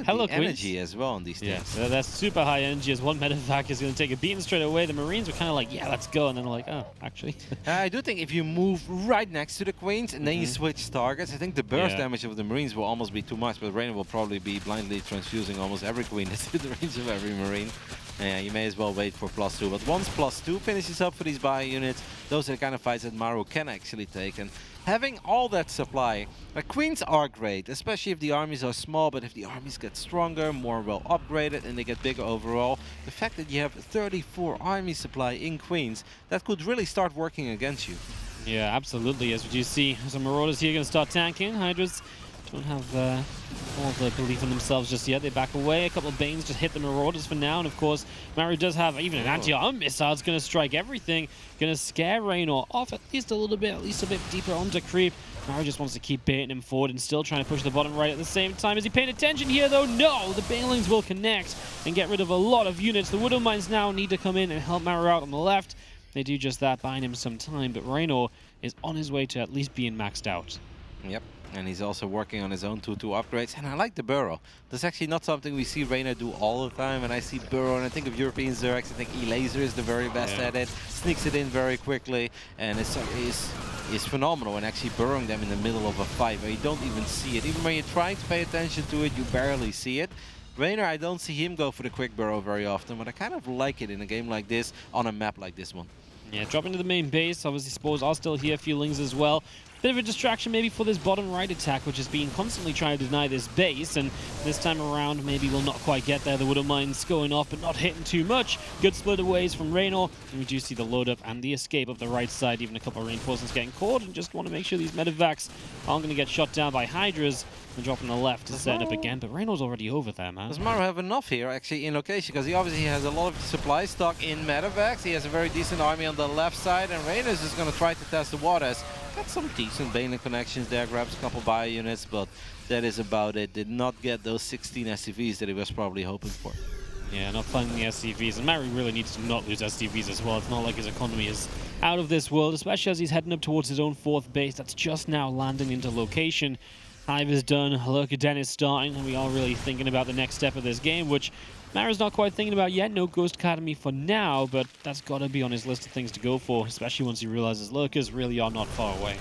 Hello, Queens. Energy as well on these things. Yeah, that's super high energy as one medevac is going to take a beating straight away. The Marines were kind of like, yeah, let's go. And then they're like, oh, actually. I do think if you move right next to the Queens and then you switch targets, I think the burst damage of the Marines will almost be too much. But Reynor will probably be blindly transfusing almost every Queen that's in the range of every Marine. Yeah, you may as well wait for +2. But once +2 finishes up for these bio units, those are the kind of fights that Maru can actually take. And having all that supply, Queens are great, especially if the armies are small, but if the armies get stronger, more well upgraded, and they get bigger overall, the fact that you have 34 army supply in Queens, that could really start working against you. Yeah, absolutely. As you see, some Marauders here going to start tanking. Hydras don't have all the belief in themselves just yet. They back away. A couple of Banes just hit the Marauders for now. And of course, Maru does have even an anti-armor missile. It's going to strike everything. Going to scare Reynor off at least a little bit, at least a bit deeper onto creep. Maru just wants to keep baiting him forward and still trying to push the bottom right at the same time. Is he paying attention here though? No! The Banelings will connect and get rid of a lot of units. The Widow Mines now need to come in and help Maru out on the left. They do just that, buying him some time, but Reynor is on his way to at least being maxed out. Yep. And he's also working on his own 2-2 upgrades. And I like the Burrow. That's actually not something we see Reynor do all the time. And I see Burrow, and I think of European Zerx. I think E-Laser is the very best at it. Sneaks it in very quickly. And is phenomenal. And actually burrowing them in the middle of a fight where you don't even see it. Even when you're trying to pay attention to it, you barely see it. Reynor, I don't see him go for the quick burrow very often. But I kind of like it in a game like this, on a map like this one. Yeah, dropping to the main base. Obviously, Spores are still here. Feelings as well. Bit of a distraction maybe for this bottom right attack, which has been constantly trying to deny this base. And this time around, maybe we'll not quite get there. The Widow Mines going off, but not hitting too much. Good split aways from Reynor. And we do see the load up and the escape of the right side. Even a couple of reinforcements getting caught. And just want to make sure these medevacs aren't going to get shot down by Hydras. And drop on the left to set up again. But Reynor's already over there, man. Does Maru have enough here, actually, in location? Because he obviously has a lot of supply stock in medevacs. He has a very decent army on the left side. And Reynor is just going to try to test the waters. got some decent Baneling connections there, grabs a couple bio units, but that is about it. Did not get those 16 SCVs that he was probably hoping for. Yeah, not finding the SCVs, and Maru really needs to not lose SCVs as well. It's not like his economy is out of this world, especially as he's heading up towards his own 4th base that's just now landing into location. Hive is done, Lurker Den is starting, and we are really thinking about the next step of this game, which Maru's not quite thinking about yet. No Ghost Academy for now, but that's got to be on his list of things to go for, especially once he realizes Lurkers really are not far away.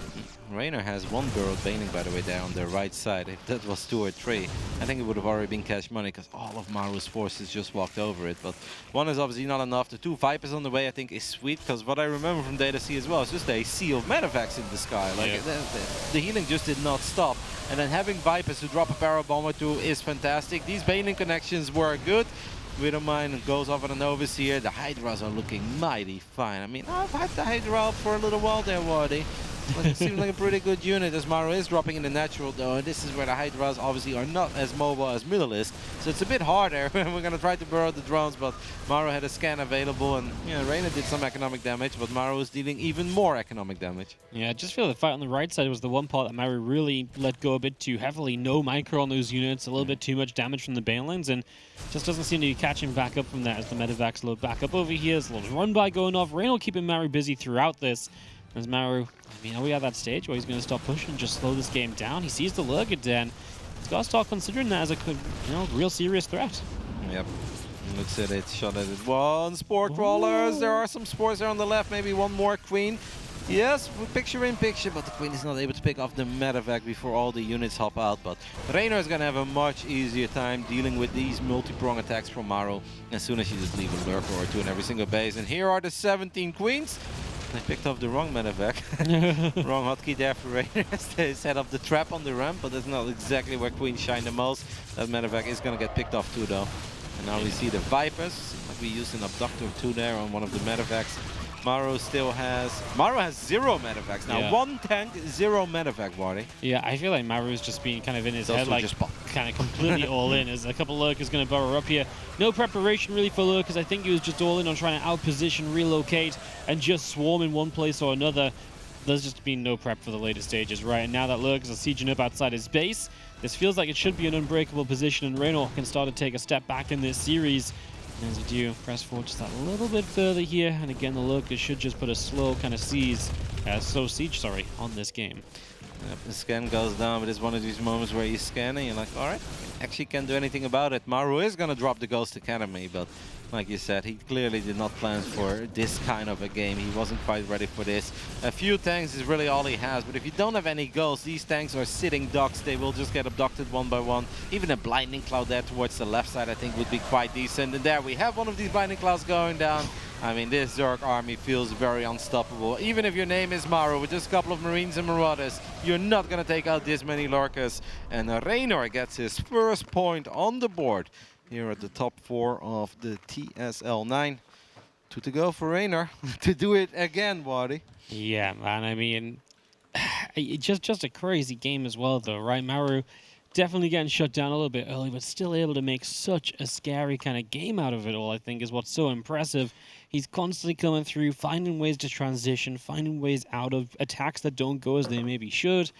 Reynor has 1 burrowed Baneling, by the way, there on the right side. If that was 2 or 3, I think it would have already been cash money because all of Maru's forces just walked over it. But 1 is obviously not enough. The 2 Vipers on the way, I think, is sweet because what I remember from Data C as well is just a sea of medevacs in the sky. Like the healing just did not stop. And then having Vipers to drop a barrel bomb or 2 is fantastic. These Baneling connections were good. We don't mind, it goes off on an overseer. The Hydras are looking mighty fine. I mean, I've had the Hydra out for a little while there, Wardy. It seems like a pretty good unit as Maru is dropping in the natural though, and this is where the Hydras obviously are not as mobile as Middle is, so it's a bit harder. We're gonna try to burrow the drones, but Maru had a scan available, and Reynor did some economic damage, but Maru is dealing even more economic damage. Yeah, I just feel the fight on the right side was the one part that Maru really let go a bit too heavily. No micro on those units, a little bit too much damage from the Banelings, and just doesn't seem to be catching back up from that as the medevacs load back up over here. There's a little run by going off. Reynor keeping Maru busy throughout this. As Maru, I mean, are we at that stage where he's going to stop pushing and just slow this game down? He sees the Lurker Den. He's got to start considering that as a real serious threat. Yep. Looks at it, shot at it. 1 Spore Crawlers. There are some spores there on the left. Maybe 1 more Queen. Yes, picture in picture, but the Queen is not able to pick off the medevac before all the units hop out. But Reynor is going to have a much easier time dealing with these multi-prong attacks from Maru as soon as you just leave a Lurker or 2 in every single base. And here are the 17 Queens. I picked up the wrong medevac. Wrong hotkey there for Reynor. They set up the trap on the ramp, but that's not exactly where Queen shine the most. That medevac is going to get picked off too, though. And now we see the Vipers. Like we used an Abductor 2 there on one of the medevacs. Maru has 0 medevacs now. Yeah. 1 tank, 0 medevac, Wardy. Yeah, I feel like Maru's just being kind of in his head, like kind of completely all in. As a couple Lurkers going to burrow up here. No preparation really for Lurkers. I think he was just all in on trying to outposition, relocate, and just swarm in one place or another. There's just been no prep for the later stages, right? And now that Lurkers are sieging up outside his base, this feels like it should be an unbreakable position, and Reynor can start to take a step back in this series. And as we do, press forward just a little bit further here, and again the Lurkers should just put a slow kind of siege on this game. Yep, the scan goes down, but it's one of these moments where you scan and you're like, alright, actually can't do anything about it. Maru is going to drop the Ghost Academy, but like you said, he clearly did not plan for this kind of a game. He wasn't quite ready for this. A few tanks is really all he has, but if you don't have any ghosts, these tanks are sitting ducks. They will just get abducted 1 by 1. Even a Blinding Cloud there towards the left side, I think, would be quite decent. And there we have one of these Blinding Clouds going down. I mean, this Zerg army feels very unstoppable. Even if your name is Maru, with just a couple of Marines and Marauders, you're not going to take out this many Lurkers. And Reynor gets his first point on the board here at the top 4 of the TSL9. 2 to go for Reynor to do it again, Wardy. Yeah, man. I mean, just a crazy game as well, though, right? Maru definitely getting shut down a little bit early, but still able to make such a scary kind of game out of it all, I think, is what's so impressive. He's constantly coming through, finding ways to transition, finding ways out of attacks that don't go as they maybe should.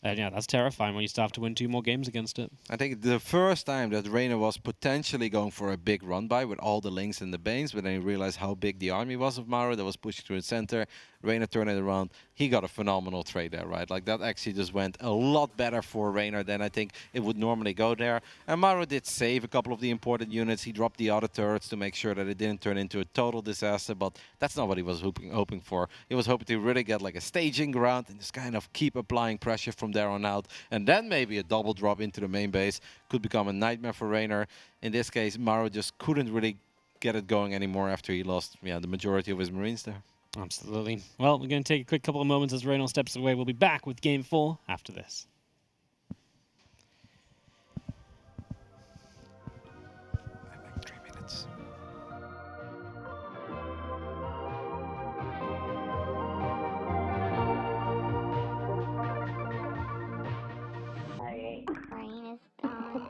And yeah, that's terrifying when you still have to win 2 more games against it. I think the first time that Reynor was potentially going for a big run by with all the links and the Banes, but then he realized how big the army was of Maru that was pushing through the center. Reynor turned it around. He got a phenomenal trade there, right? Like that actually just went a lot better for Reynor than I think it would normally go there. And Maru did save a couple of the important units. He dropped the other turrets to make sure that it didn't turn into a total disaster, but that's not what he was hoping for. He was hoping to really get like a staging ground and just kind of keep applying pressure from there on out. And then maybe a double drop into the main base could become a nightmare for Reynor. In this case, Maru just couldn't really get it going anymore after he lost the majority of his Marines there. Absolutely. Well, we're going to take a quick couple of moments as Reynor steps away. We'll be back with Game 4 after this. Like 3 minutes. Brain is gone.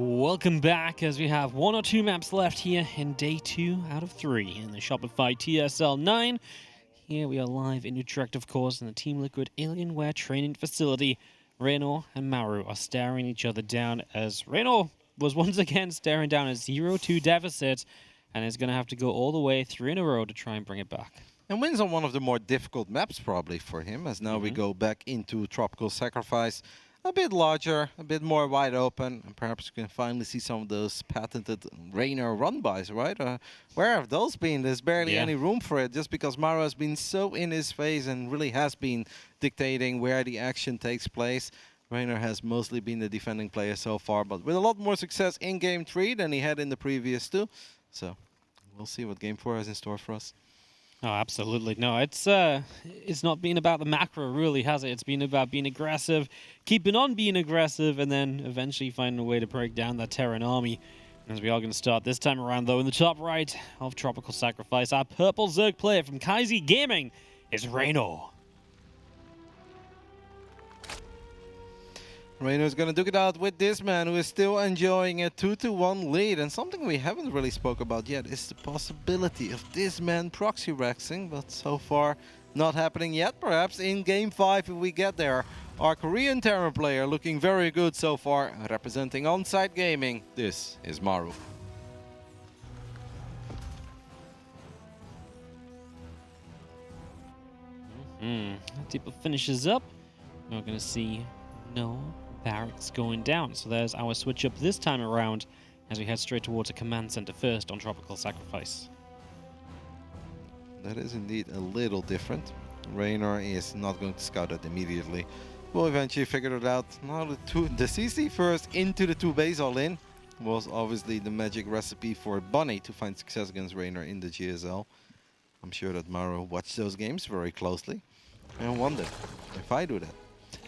Welcome back as we have 1 or 2 maps left here in day 2 out of 3 in the Shopify TSL 9. Here we are live in Utrecht, of course, in the TeamLiquid Alienware training facility. Reynor and Maru are staring each other down as Reynor was once again staring down a 0-2 deficit and is going to have to go all the way 3 in a row to try and bring it back. And wins on one of the more difficult maps probably for him, as now we go back into Tropical Sacrifice. A bit larger, a bit more wide open, and perhaps we can finally see some of those patented Reynor run-bys, right? Where have those been? There's barely any room for it, just because Maru has been so in his face and really has been dictating where the action takes place. Reynor has mostly been the defending player so far, but with a lot more success in Game 3 than he had in the previous 2. So we'll see what Game 4 has in store for us. Oh, absolutely. No, it's not been about the macro, really, has it? It's been about being aggressive, keeping on being aggressive, and then eventually finding a way to break down that Terran army. As we are going to start this time around, though, in the top right of Tropical Sacrifice, our purple Zerg player from Kaizi Gaming is Reynor. Reynor's going to duke it out with this man who is still enjoying a 2-1 lead. And something we haven't really spoke about yet is the possibility of this man proxy rexing, but so far not happening yet. Perhaps in Game 5 if we get there. Our Korean Terran player looking very good so far, representing On-Site Gaming. This is Maru. Tipo finishes up. We're going to see no barracks going down. So there's our switch up this time around as we head straight towards a command center first on Tropical Sacrifice. That is indeed a little different. Reynor is not going to scout it immediately. We'll eventually figure it out. Now the CC first into the 2 base all-in was obviously the magic recipe for Bunny to find success against Reynor in the GSL. I'm sure that Maru watched those games very closely and wondered, if I do that,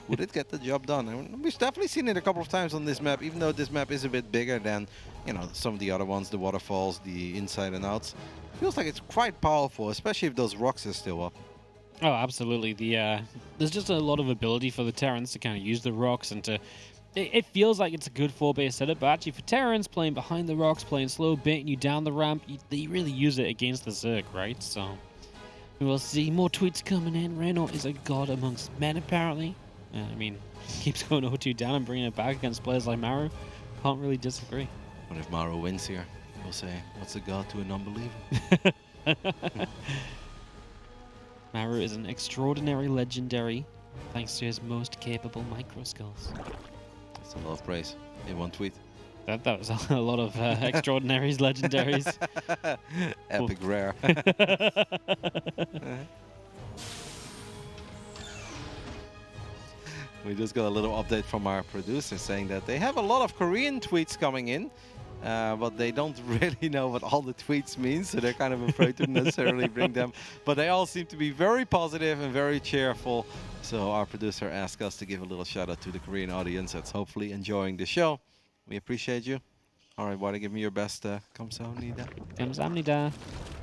would it get the job done? And we've definitely seen it a couple of times on this map, even though this map is a bit bigger than, you know, some of the other ones, the waterfalls, the inside and outs. Feels like it's quite powerful, especially if those rocks are still up. Oh, absolutely. There's just a lot of ability for the Terrans to kind of use the rocks and to... It feels like it's a good 4-base setup, but actually for Terrans, playing behind the rocks, playing slow, baiting you down the ramp, they really use it against the Zerg, right? So we will see more tweets coming in. Reynor is a god amongst men, apparently. I mean, keeps going 0-2 down and bringing it back against players like Maru. Can't really disagree. What if Maru wins here? We'll say, what's a god to a non-believer? Maru is an extraordinary legendary, thanks to his most capable micro skills. That's a lot of praise in one tweet. That was a lot of extraordinaries, legendaries. Epic rare. We just got a little update from our producer saying that they have a lot of Korean tweets coming in, but they don't really know what all the tweets mean, so they're kind of afraid to necessarily bring them. But they all seem to be very positive and very cheerful. So our producer asked us to give a little shout out to the Korean audience that's hopefully enjoying the show. We appreciate you. All right, Wada, give me your best 감사합니다. 감사합니다.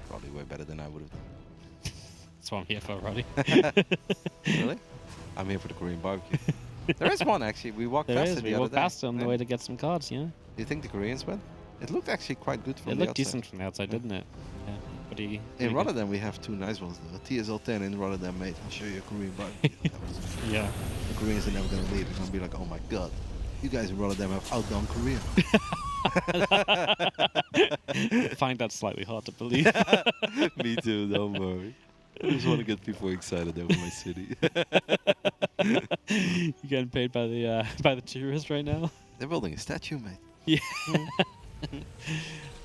Probably way better than I would have done. That's what I'm here for, Roddy. Really? I'm here for the Korean barbecue. There is one, actually. We walked past it the other day. We walked past it on the way to get some cards, yeah. Do you think the Koreans went? It looked actually quite good from the outside. It looked decent from the outside, didn't it? Yeah. In Rotterdam, we have 2 nice ones, though. TSL 10 in Rotterdam, mate. I'll show you a Korean barbecue. Yeah. The Koreans are never going to leave. They're going to be like, oh my god, you guys in Rotterdam have outdone Korea. I find that slightly hard to believe. Me too, don't worry. I just want to get people excited over my city. You getting paid by the tourists right now? They're building a statue, mate. Yeah.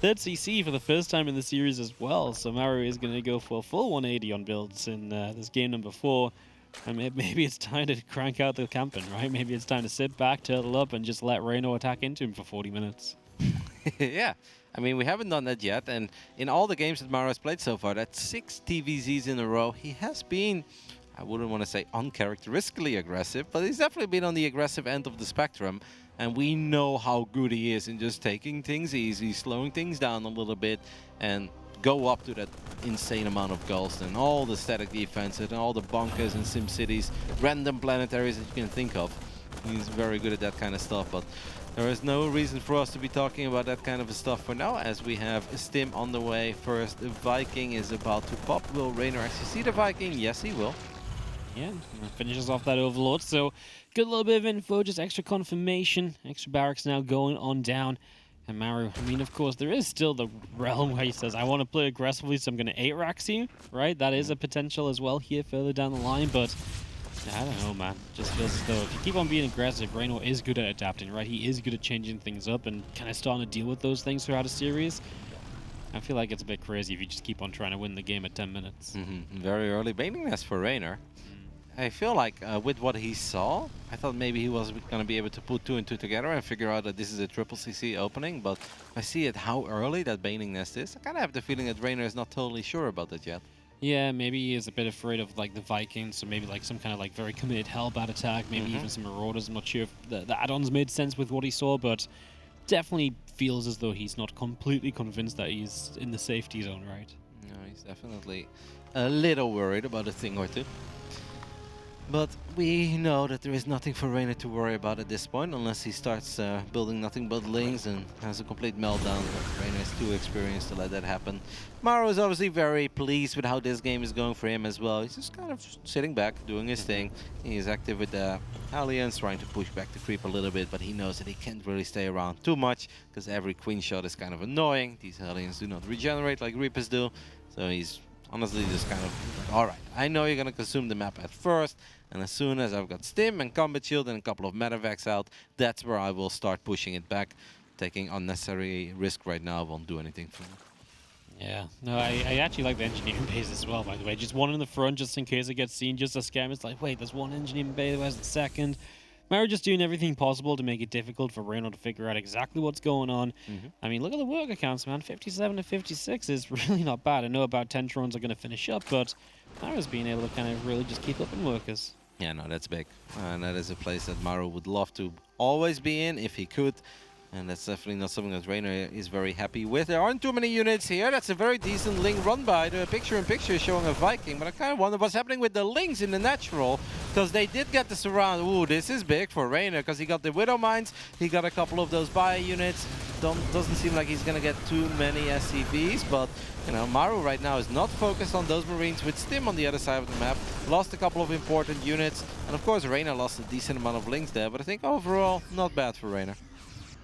Third CC for the first time in the series as well. So Maru is going to go for a full 180 on builds in this game number 4. And maybe it's time to crank out the camping, right? Maybe it's time to sit back, turtle up, and just let Reynor attack into him for 40 minutes. Yeah. I mean, we haven't done that yet, and in all the games that Maru has played so far, that's 6 TVZs in a row, he has been, I wouldn't want to say uncharacteristically aggressive, but he's definitely been on the aggressive end of the spectrum, and we know how good he is in just taking things easy, slowing things down a little bit, and go up to that insane amount of ghosts and all the static defense and all the bunkers and sim cities, random planetaries that you can think of. He's very good at that kind of stuff, but There is no reason for us to be talking about that kind of stuff for now, as we have Stim on the way. First, the Viking is about to pop. Will Reynor actually see the Viking? Yes, he will. Yeah, finishes off that Overlord. So, good little bit of info, just extra confirmation. Extra barracks now going on down. And Maru, I mean, of course, there is still the realm where he says, I want to play aggressively, so I'm going to 8-rax you, right? That is a potential as well here further down the line, but I don't know, man. Just feels as though if you keep on being aggressive, Reynor is good at adapting, right? He is good at changing things up and kind of starting to deal with those things throughout a series. I feel like it's a bit crazy if you just keep on trying to win the game at 10 minutes. Very early baiting nest for Reynor. I feel like with what he saw, I thought maybe he was going to be able to put 2 and 2 together and figure out that this is a triple CC opening, but I see it how early that baiting nest is. I kind of have the feeling that Reynor is not totally sure about it yet. Yeah, maybe he is a bit afraid of like the Vikings, so maybe like some kind of like very committed Hellbat attack, maybe even some Marauders. I'm not sure if the add-ons made sense with what he saw, but definitely feels as though he's not completely convinced that he's in the safety zone, right? No, he's definitely a little worried about a thing or two. But we know that there is nothing for Reynor to worry about at this point, unless he starts building nothing but lings and has a complete meltdown. But Reynor is too experienced to let that happen. Maru is obviously very pleased with how this game is going for him as well. He's just kind of sitting back, doing his thing. He's active with the Alliance, trying to push back the creep a little bit, but he knows that he can't really stay around too much, because every queen shot is kind of annoying. These Alliance do not regenerate like Reapers do, so he's honestly just kind of like, alright, I know you're going to consume the map at first, and as soon as I've got Stim and Combat Shield and a couple of Medivacs out, that's where I will start pushing it back. Taking unnecessary risk right now won't do anything for me. Yeah, no, I actually like the engineering base as well, by the way. Just one in the front, just in case it gets seen, just a scam. It's like, wait, there's one engineering base, where's the second? Maru just doing everything possible to make it difficult for Reynor to figure out exactly what's going on. I mean, look at the worker counts, man. 57 to 56 is really not bad. I know about 10 Trons are going to finish up, but Maru's being able to kind of really just keep up in workers. Yeah, no, that's big. And that is a place that Maru would love to always be in if he could. And that's definitely not something that Reynor is very happy with. There aren't too many units here. That's a very decent Ling run by. The picture-in-picture is showing a Viking. But I kind of wonder what's happening with the Lings in the natural. Because they did get the surround. Ooh, this is big for Reynor. Because he got the Widow Mines. He got a couple of those bio units. Doesn't seem like he's going to get too many SCVs. But, you know, Maru right now is not focused on those Marines with Stim on the other side of the map. Lost a couple of important units. And, of course, Reynor lost a decent amount of Lings there. But I think overall, not bad for Reynor.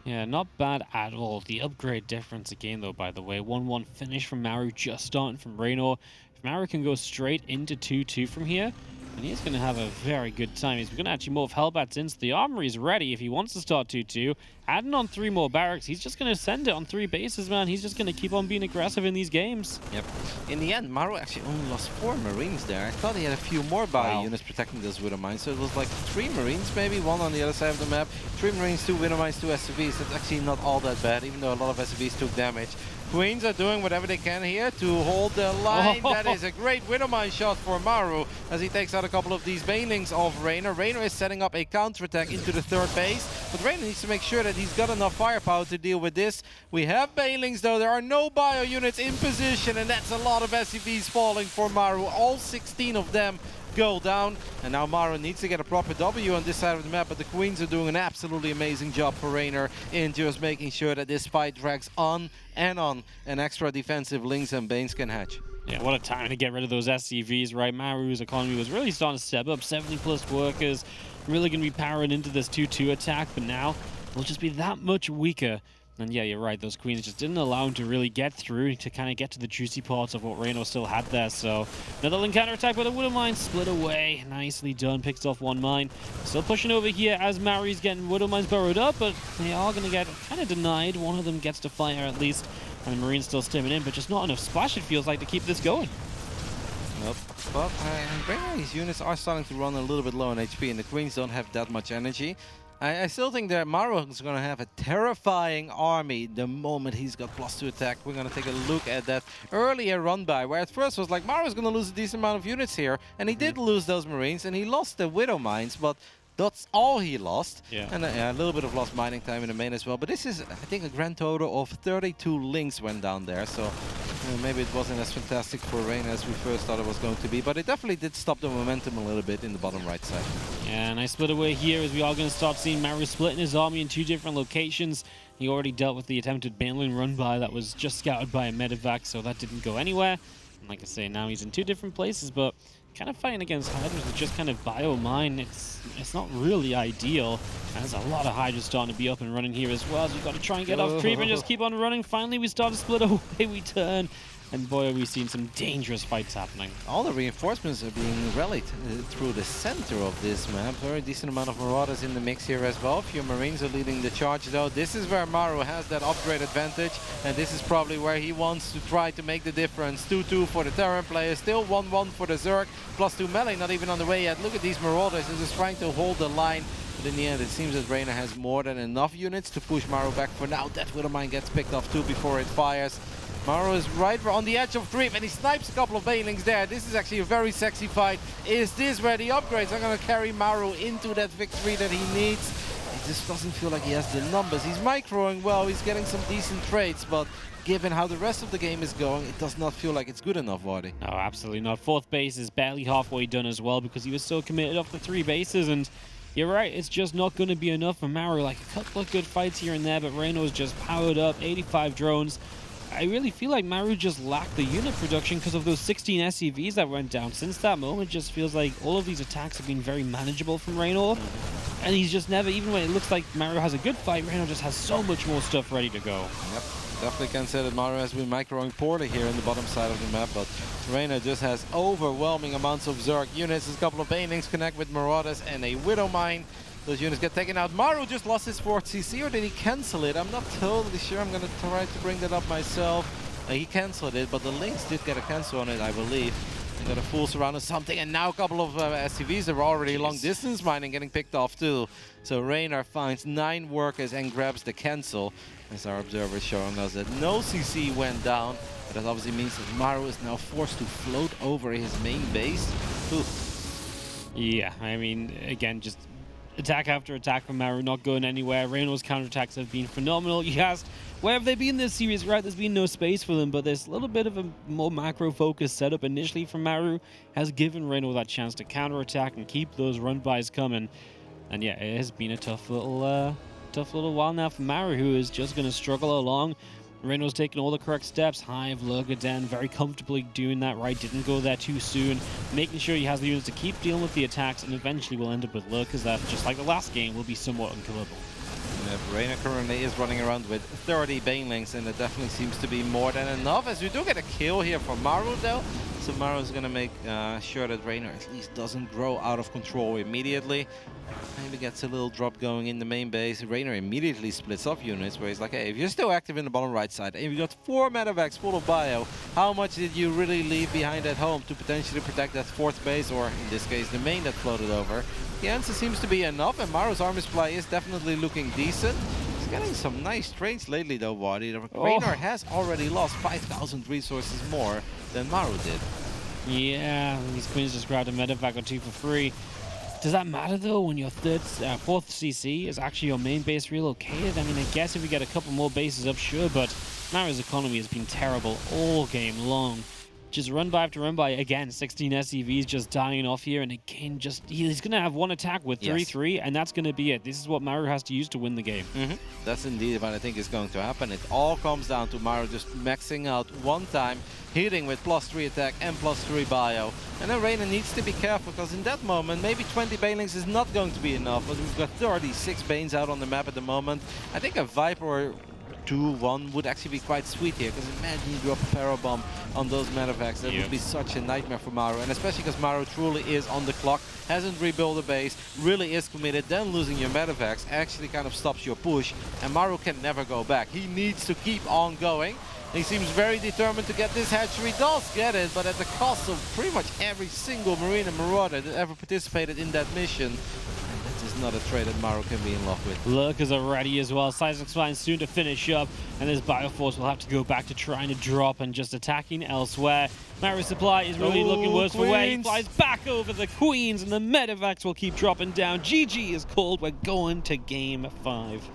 Yeah, not bad at all. The upgrade difference again, though, by the way. 1-1 finish from Maru, just starting from Reynor. If Maru can go straight into 2-2 from here, then he's going to have a very good time. He's going to actually move Hellbats in, so the armory is ready if he wants to start 2-2. Adding on 3 more barracks, he's just going to send it on 3 bases, man. He's just going to keep on being aggressive in these games. Yep. In the end, Maru actually only lost 4 Marines there. I thought he had a few more bio units protecting those Widow Mines, so it was like 3 Marines maybe, 1 on the other side of the map. 3 Marines, 2 Widow Mines, 2 SCVs. That's actually not all that bad, even though a lot of SCVs took damage. Queens are doing whatever they can here to hold the line. That is a great Widow Mine shot for Maru as he takes out a couple of these Banelings of Reynor. Reynor is setting up a counterattack into the 3rd base, but Reynor needs to make sure that he's got enough firepower to deal with this. We have Banelings though, there are no bio units in position, and that's a lot of SCVs falling for Maru. All 16 of them go down, and now Maru needs to get a proper W on this side of the map, but the Queens are doing an absolutely amazing job for Reynor in just making sure that this fight drags on and on, and extra defensive Lings and Banes can hatch. Yeah, what a time to get rid of those SCVs, right? Maru's economy was really starting to step up, 70+ workers, really going to be powering into this 2-2 attack, but now will just be that much weaker. And yeah, you're right, those Queens just didn't allow him to really get through to kind of get to the juicy parts of what Reynor still had there. So another Link counterattack with a Widow Mine split away. Nicely done, picks off 1 mine. Still pushing over here as Maru's getting Widow Mines burrowed up, but they are going to get kind of denied. One of them gets to fire at least, and the Marine's still stimming in, but just not enough splash, it feels like, to keep this going. Nope. But Reynor's units are starting to run a little bit low on HP, and the Queens don't have that much energy. I still think that Maru is going to have a terrifying army the moment he's got +2 attack. We're going to take a look at that earlier run by, where at first was like Maru's going to lose a decent amount of units here, and he did lose those Marines, and he lost the Widow Mines, but That's all he lost. Yeah. And a little bit of lost mining time in the main as well. But this is, I think, a grand total of 32 links went down there. So maybe it wasn't as fantastic for Reynor as we first thought it was going to be. But it definitely did stop the momentum a little bit in the bottom right side. Yeah, nice split away here as we are going to start seeing Maru splitting his army in 2 different locations. He already dealt with the attempted Banelin run by that was just scouted by a medevac, so that didn't go anywhere. And like I say, now he's in 2 different places, but kind of fighting against Hydras with just kind of bio mine. It's not really ideal. There's a lot of Hydras starting to be up and running here as well. So we've got to try and get off creep and just keep on running. Finally, we start to split away. We turn. And boy, have we seen some dangerous fights happening. All the reinforcements are being rallied through the center of this map. Very decent amount of Marauders in the mix here as well. A few Marines are leading the charge though. This is where Maru has that upgrade advantage. And this is probably where he wants to try to make the difference. 2-2 for the Terran players. Still 1-1 for the Zerg. +2 melee not even on the way yet. Look at these Marauders. They're just trying to hold the line. But in the end, it seems that Reynor has more than enough units to push Maru back for now. That Widowmine gets picked off too before it fires. Maru is right on the edge of creep and he snipes a couple of Banelings there. This is actually a very sexy fight. Is this where the upgrades are going to carry Maru into that victory that he needs? It just doesn't feel like he has the numbers. He's microing well, he's getting some decent trades, but given how the rest of the game is going, it does not feel like it's good enough, Vardy. No, absolutely not. 4th base is barely halfway done as well because he was so committed off the 3 bases, and you're right, it's just not going to be enough for Maru. Like a couple of good fights here and there, but Reynor's just powered up, 85 drones. I really feel like Maru just lacked the unit production because of those 16 SCVs that went down. Since that moment, it just feels like all of these attacks have been very manageable from Reynor. And he's just never, even when it looks like Maru has a good fight, Reynor just has so much more stuff ready to go. Yep, definitely can say that Maru has been microing poorly here in the bottom side of the map, but Reynor just has overwhelming amounts of Zerg units. A couple of Banelings connect with Marauders and a Widowmine. Those units get taken out. Maru just lost his 4th CC, or did he cancel it? I'm not totally sure. I'm going to try to bring that up myself. He canceled it, but the Lynx did get a cancel on it, I believe. They got a full surround or something, and now a couple of SCVs are already long distance mining getting picked off too. So Reynor finds 9 workers and grabs the cancel. As our observer is showing us that no CC went down. But that obviously means that Maru is now forced to float over his main base. Oof. Yeah, I mean, again, just attack after attack from Maru, not going anywhere. Reynor's counterattacks have been phenomenal. You asked, where have they been this series? Right, there's been no space for them, but this little bit of a more macro-focused setup initially from Maru has given Reynor that chance to counterattack and keep those run-bys coming. And yeah, it has been a tough little while now for Maru, who is just going to struggle along. Reynor's taking all the correct steps. Hive, Lurker Den, very comfortably doing that right. Didn't go there too soon. Making sure he has the units to keep dealing with the attacks, and eventually we'll end up with Lurkers that, just like the last game, will be somewhat unkillable. Reynor currently is running around with 30 Banelings, and it definitely seems to be more than enough, as we do get a kill here for Maru though. So Maru is going to make sure that Reynor at least doesn't grow out of control immediately. Maybe gets a little drop going in the main base. Reynor immediately splits off units where he's like, hey, if you're still active in the bottom right side and you've got 4 medevacs full of bio, how much did you really leave behind at home to potentially protect that 4th base, or in this case the main that floated over? The answer seems to be enough, and Maru's army supply is definitely looking decent. He's getting some nice trades lately though, Vardy. Reynor has already lost 5,000 resources more than Maru did. Yeah, these queens just grabbed a medevac or 2 for free. Does that matter though when your 4th CC is actually your main base relocated? I mean, I guess if we get a couple more bases up, sure, but Maru's economy has been terrible all game long. Just run by after run by. Again, 16 SCVs just dying off here, and again, just he's going to have one attack with 3-3, and that's going to be it. This is what Maru has to use to win the game. That's indeed what I think is going to happen. It all comes down to Maru just maxing out one time, hitting with +3 attack and +3 bio. And then Reynor needs to be careful, because in that moment, maybe 20 Banelings is not going to be enough, but we've got 36 Banes out on the map at the moment. I think a Viper or 2-1 would actually be quite sweet here, because imagine you drop a Power Bomb on those medevacs. That would be such a nightmare for Maru, and especially because Maru truly is on the clock, hasn't rebuilt a base, really is committed. Then losing your medevacs actually kind of stops your push, and Maru can never go back. He needs to keep on going. He seems very determined to get this hatchery. Does get it, but at the cost of pretty much every single Marine and Marauder that ever participated in that mission. That is not a trade that Maru can be in love with. Lurkers are ready as well. Seismic Spine soon to finish up, and this Bioforce will have to go back to trying to drop and just attacking elsewhere. Maru Supply is really looking worse for wear. He flies back over the Queens, and the Medivacs will keep dropping down. GG is called. We're going to game 5.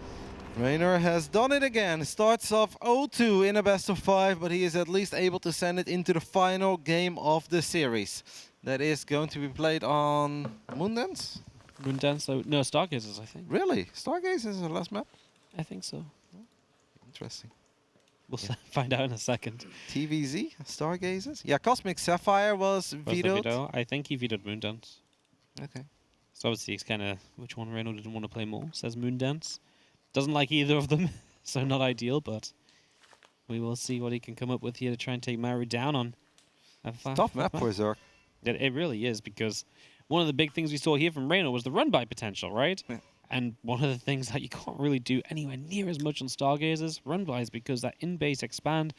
Reynor has done it again. Starts off 0-2 in a best of 5, but he is at least able to send it into the final game of the series. That is going to be played on Moondance? Moondance? No, Stargazers, I think. Really? Stargaze is the last map? I think so. Interesting. We'll find out in a second. TVZ? Stargazers? Yeah, Cosmic Sapphire was vetoed. Veto? I think he vetoed Moondance. Okay. So obviously it's kind of which one Reynor didn't want to play more. Says Moondance. Doesn't like either of them, so not ideal, but we will see what he can come up with here to try and take Maru down on. Tough map for Zerg. It really is, because one of the big things we saw here from Reynor was the run-by potential, right? Yeah. And one of the things that you can't really do anywhere near as much on Stargazers, run-bys, because that in-base expand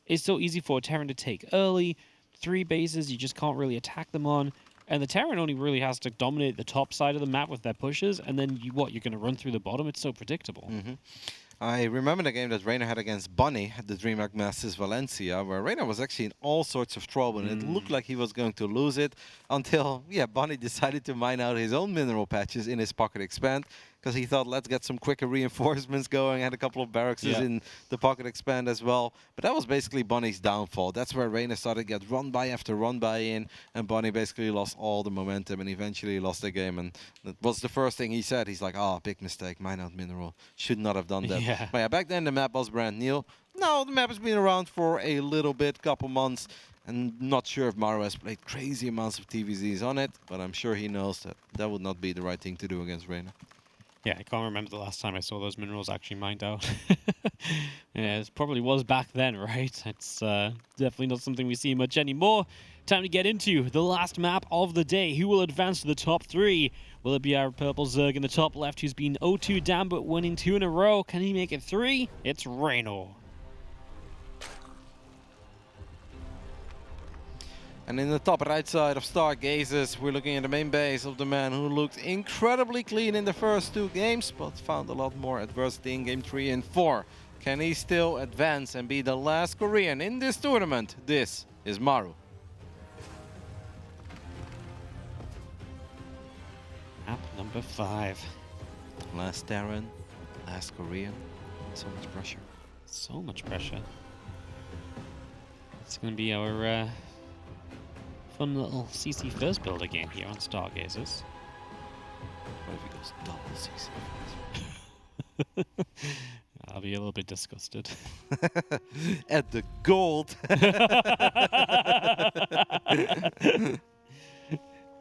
is so easy for a Terran to take early. 3 bases, you just can't really attack them on. And the Terran only really has to dominate the top side of the map with their pushes, and then you're going to run through the bottom? It's so predictable. I remember the game that Reynor had against Bunny at the DreamHack Masters Valencia, where Reynor was actually in all sorts of trouble, and it looked like he was going to lose it until, yeah, Bunny decided to mine out his own mineral patches in his pocket expand, because he thought, let's get some quicker reinforcements going. Had a couple of barracks in the pocket expand as well. But that was basically Bunny's downfall. That's where Reynor started to get run by after run by in, and Bunny basically lost all the momentum and eventually lost the game. And that was the first thing he said. He's like, oh, big mistake, mine out mineral. Should not have done that. Yeah. But yeah, back then the map was brand new. Now the map has been around for a little bit, couple months. And not sure if Maru has played crazy amounts of TVZs on it, but I'm sure he knows that that would not be the right thing to do against Reynor. Yeah, I can't remember the last time I saw those minerals actually mined out. Yeah, it probably was back then, right? It's definitely not something we see much anymore. Time to get into the last map of the day. Who will advance to the top 3? Will it be our purple Zerg in the top left, who's been 0-2 down but winning 2 in a row? Can he make it 3? It's Reynor. And in the top right side of Stargazers, we're looking at the main base of the man who looked incredibly clean in the first 2 games, but found a lot more adversity in game 3 and 4. Can he still advance and be the last Korean in this tournament? This is Maru. Map number 5. Last Terran, last Korean. So much pressure. So much pressure. It's going to be our fun little CC first builder game here on Stargazers. What if he goes double CC first? I'll be a little bit disgusted. At the gold.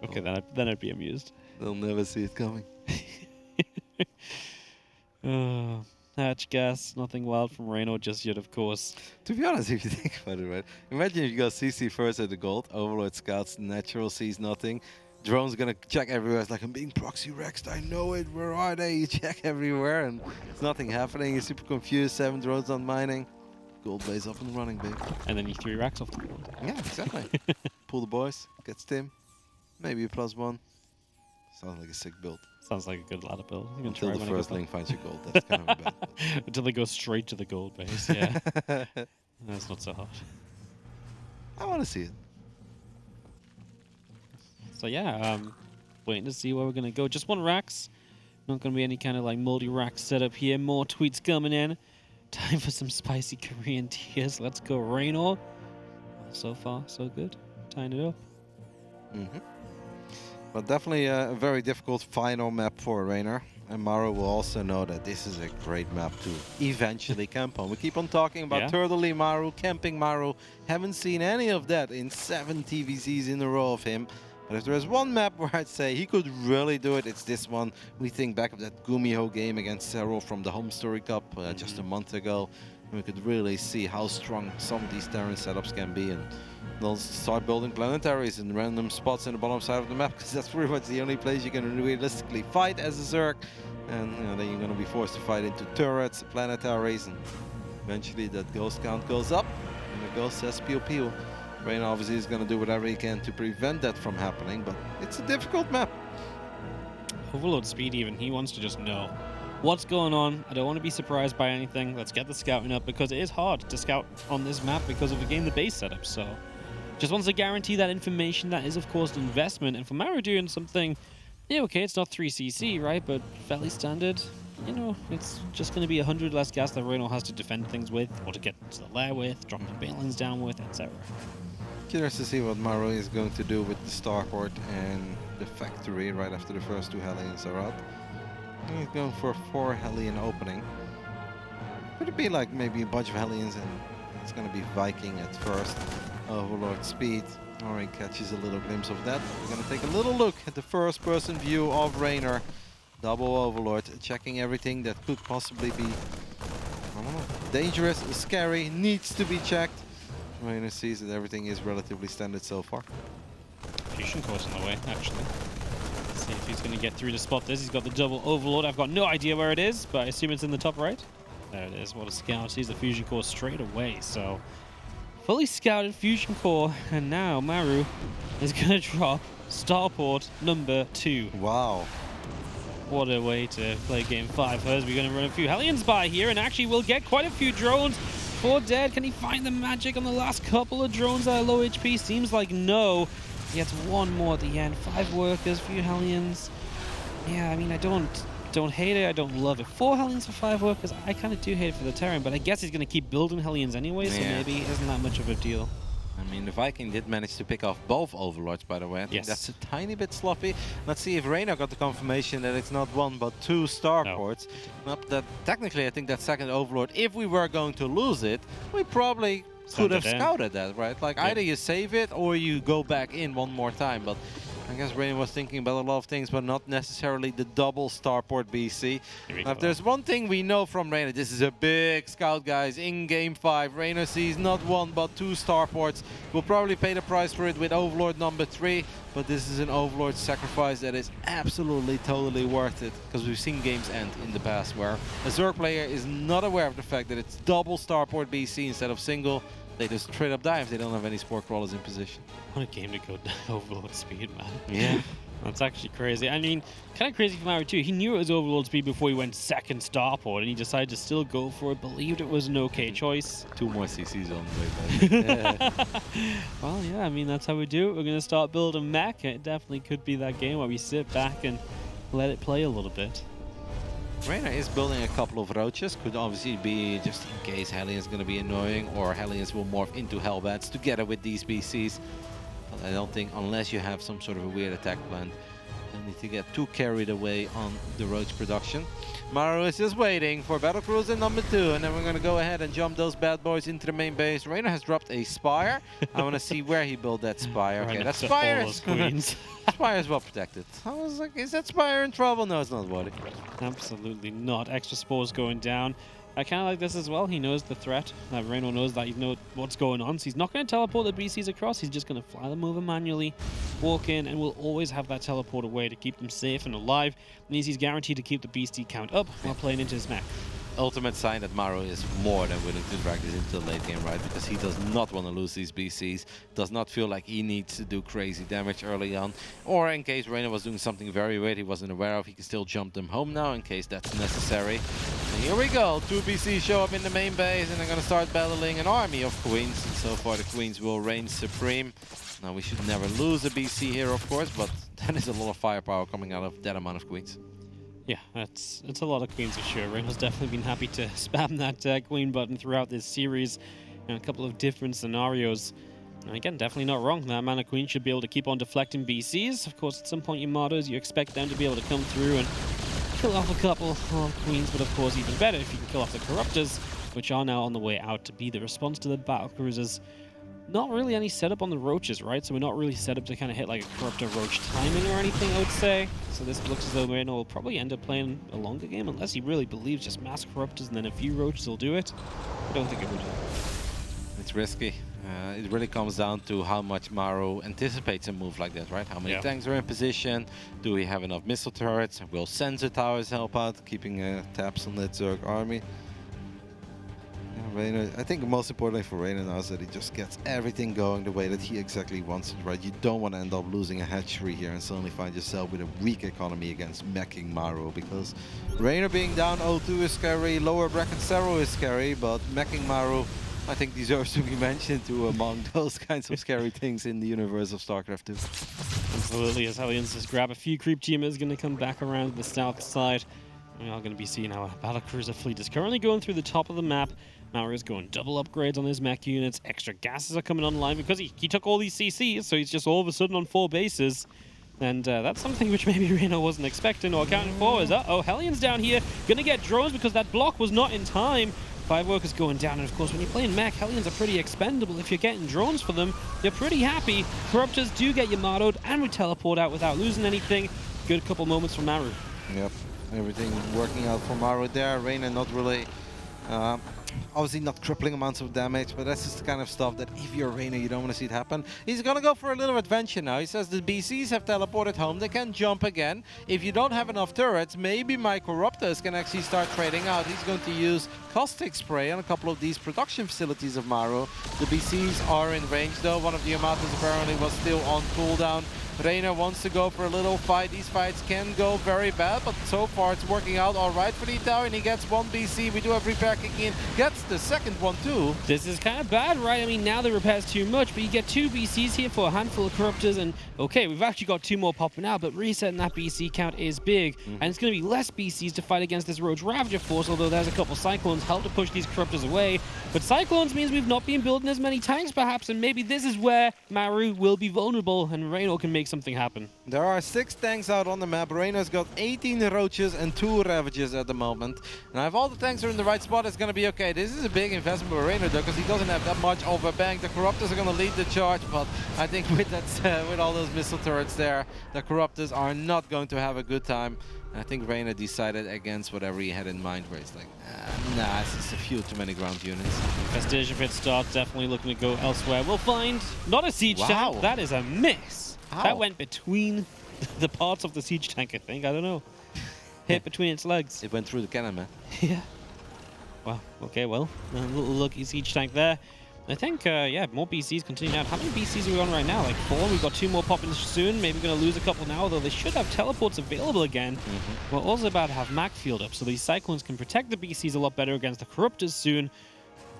Okay, then I'd be amused. They'll never see it coming. Hatch gas, nothing wild from Reynor just yet, of course. To be honest, if you think about it, right? Imagine if you go CC first at the gold, Overlord scouts, natural sees nothing. Drone's gonna check everywhere. It's like, I'm being proxy rexed, I know it, where are they? You check everywhere and there's nothing happening. You're super confused, 7 drones on mining. Gold base up and running, babe. And then you 3 racks off the board. Yeah, exactly. Pull the boys, get Stim, maybe a +1. Sounds like a sick build. Sounds like a good ladder build. Until the first link finds your gold, that's kind of a bad build. Until they go straight to the gold base, yeah. That's not so hard. I want to see it. So yeah, waiting to see where we're going to go. Just 1 racks. Not going to be any kind of like multi-rack setup here. More tweets coming in. Time for some spicy Korean tears. Let's go, Reynor. So far, so good. Tying it up. But definitely a very difficult final map for Reynor. And Maru will also know that this is a great map to eventually camp on. We keep on talking about Turtley Maru, camping Maru. Haven't seen any of that in 7 TVZs in a row of him. But if there is one map where I'd say he could really do it, it's this one. We think back of that Gumiho game against Serral from the Home Story Cup just a month ago. And we could really see how strong some of these Terran setups can be. And they'll start building planetaries in random spots in the bottom side of the map, because that's pretty much the only place you can realistically fight as a Zerg. And then you're going to be forced to fight into turrets, planetaries, and eventually that ghost count goes up, and the ghost says pew pew. Reynor obviously is going to do whatever he can to prevent that from happening, but it's a difficult map. Overload speed even. He wants to just know what's going on. I don't want to be surprised by anything. Let's get the scouting up because it is hard to scout on this map because of, again, the base setup. So just wants to guarantee that information. That is, of course, an investment. And for Maru doing something, yeah, okay, it's not 3cc, right? But fairly standard. You know, it's just going to be 100 less gas that Reynor has to defend things with, or to get to the lair with, drop the balins down with, etc. Curious to see what Maru is going to do with the starport and the factory right after the first 2 Hellions are out. He's going for a 4 Hellion opening. Could it be like maybe a bunch of Hellions and it's going to be Viking at first? Overlord speed. Or he catches a little glimpse of that. We're going to take a little look at the first person view of Reynor. Double Overlord, checking everything that could possibly be, I don't know, dangerous, scary, needs to be checked. Reynor sees that everything is relatively standard so far. Fusion core's in the way, actually. Let's see if he's going to get through to spot this. He's got the double Overlord. I've got no idea where it is, but I assume it's in the top right. There it is. What a scout. Sees the Fusion core straight away. So, fully scouted Fusion core. And now Maru is going to drop starport number 2. Wow. What a way to play game 5. We're going to run a few Hellions by here, and actually we'll get quite a few drones. 4 dead. Can he find the magic on the last couple of drones that are low HP? Seems like no. He gets 1 more at the end. 5 workers, few Hellions. Yeah, I mean, I don't hate it. I don't love it. 4 Hellions for 5 workers. I kind of do hate it for the Terran, but I guess he's going to keep building Hellions anyway, so maybe it isn't that much of a deal. I mean, the Viking did manage to pick off both Overlords, by the way. I think that's a tiny bit sloppy. Let's see if Reynor got the confirmation that it's not 1 but 2 starports. No. Not that technically, I think that second Overlord, if we were going to lose it, we probably could have scouted that, right? Like either you save it or you go back in 1 more time. But I guess Reynor was thinking about a lot of things, but not necessarily the double starport BC. Now, if there's one thing we know from Reynor, this is a big scout, guys. In game 5, Reynor sees not 1 but 2 starports. We'll probably pay the price for it with Overlord number 3, but this is an Overlord sacrifice that is absolutely, totally worth it, because we've seen games end in the past where a Zerg player is not aware of the fact that it's double starport BC instead of single. They just straight up die if they don't have any spore crawlers in position. What a game to go Overlord speed, man. Yeah. That's actually crazy. I mean, kind of crazy for Maru too. He knew it was Overlord speed before he went second starport, and he decided to still go for it. Believed it was an okay choice. 2 more CCs on the way back. Well, yeah, I mean, that's how we do it. We're going to start building mech. It definitely could be that game where we sit back and let it play a little bit. Reynor is building a couple of roaches. Could obviously be just in case Hellions is going to be annoying, or Hellions will morph into Hellbats together with these BCs. But I don't think, unless you have some sort of a weird attack plan, you need to get too carried away on the roach production. Maru is just waiting for Battlecruiser number 2, and then we're going to go ahead and jump those bad boys into the main base. Reynor has dropped a Spire. I want to see where he built that Spire. Okay, that Spire is queens. Spire is well protected. I was like, is that Spire in trouble? No, it's not, buddy. Absolutely not. Extra spores going down. I kind of like this as well. He knows the threat. Reynor knows that he knows what's going on. So he's not going to teleport the BCs across. He's just going to fly them over manually, walk in, and we'll always have that teleport away to keep them safe and alive. Means he's guaranteed to keep the BC count up while playing into his mech. Ultimate sign that Maru is more than willing to drag this into the late game, right? Because he does not want to lose these BCs, does not feel like he needs to do crazy damage early on, or in case Reynor was doing something very weird he wasn't aware of, he can still jump them home now in case that's necessary. And here we go, 2 BCs show up in the main base, and they're going to start battling an army of queens, and so far the queens will reign supreme. Now we should never lose a BC here, of course, but that is a lot of firepower coming out of that amount of queens. Yeah, it's a lot of queens for sure. Reynor's definitely been happy to spam that queen button throughout this series in a couple of different scenarios. And again, definitely not wrong. That amount of queens should be able to keep on deflecting BCs. Of course, at some point, your martyrs, you expect them to be able to come through and kill off a couple of queens, but of course, even better if you can kill off the corruptors, which are now on the way out to be the response to the battle cruisers. Not really any setup on the roaches, right? So we're not really set up to kind of hit like a corruptor roach timing or anything, I would say. So this looks as though Reynor will probably end up playing a longer game, unless he really believes just mass corruptors and then a few roaches will do it. I don't think it would. It's risky. It really comes down to how much Maru anticipates a move like that, right? How many tanks are in position? Do we have enough missile turrets? Will sensor towers help out, keeping tabs on that Zerg army? Reynor, I think most importantly for Reynor now is that he just gets everything going the way that he exactly wants it, right? You don't want to end up losing a hatchery here and suddenly find yourself with a weak economy against meching Maru, because Reynor being down 0-2 is scary, lower bracket Zero is scary, but meching Maru, I think, deserves to be mentioned to among those kinds of scary things in the universe of StarCraft 2. Absolutely, as Hellions just grab a few creep teamers, going to come back around the south side. We are going to be seeing how a battlecruiser fleet is currently going through the top of the map. Maru is going double upgrades on his mech units. Extra gases are coming online because he took all these CCs, so he's just all of a sudden on 4 bases. And that's something which maybe Reynor wasn't expecting or accounting for. Is Hellions down here going to get drones because that block was not in time. 5 workers going down, and of course when you're playing mech, Hellions are pretty expendable. If you're getting drones for them, you're pretty happy. Corruptors do get you mottoed, and we teleport out without losing anything. Good couple moments from Maru. Yep, everything working out for Maru there. Reynor not really, obviously not crippling amounts of damage, but that's just the kind of stuff that if you're Reynor, you don't want to see it happen. He's gonna go for a little adventure now. He says the BCs have teleported home, they can jump again. If you don't have enough turrets, maybe my Corruptors can actually start trading out. He's going to use caustic spray on a couple of these production facilities of Maru. The BCs are in range though. One of the Yamatos apparently was still on cooldown. Reynor wants to go for a little fight. These fights can go very bad, but so far it's working out all right for the Italian. He gets 1 BC. We do have repair kicking in. Gets the second one too. This is kind of bad, right? I mean, now the repair's too much, but you get 2 BCs here for a handful of Corruptors, and okay, we've actually got 2 more popping out, but resetting that BC count is big, and it's going to be less BCs to fight against this Roach Ravager force, although there's a couple Cyclones help to push these Corruptors away. But Cyclones means we've not been building as many tanks, perhaps, and maybe this is where Maru will be vulnerable, and Reynor can make something happen. There are 6 tanks out on the map. Reynor's got 18 Roaches and 2 Ravagers at the moment. Now, if all the tanks are in the right spot, it's going to be okay. This is a big investment for Reynor, though, because he doesn't have that much of a bank. The Corruptors are going to lead the charge, but I think with that, with all those missile turrets there, the Corruptors are not going to have a good time. I think Reynor decided against whatever he had in mind, where it's like, nah, it's just a few too many ground units. Infestation pit start, definitely looking to go elsewhere. We'll find not a siege tank. That is a miss. How? That went between the parts of the siege tank, I think. I don't know. Hit between its legs. It went through the cannon, man. Yeah. Well, okay, well, a little lucky siege tank there. I think, yeah, more BCs continue out. How many BCs are we on right now? Like 4? We've got 2 more popping soon. Maybe we're going to lose a couple now, though they should have teleports available again. We're also about to have Mac field up, so these Cyclones can protect the BCs a lot better against the Corruptors soon.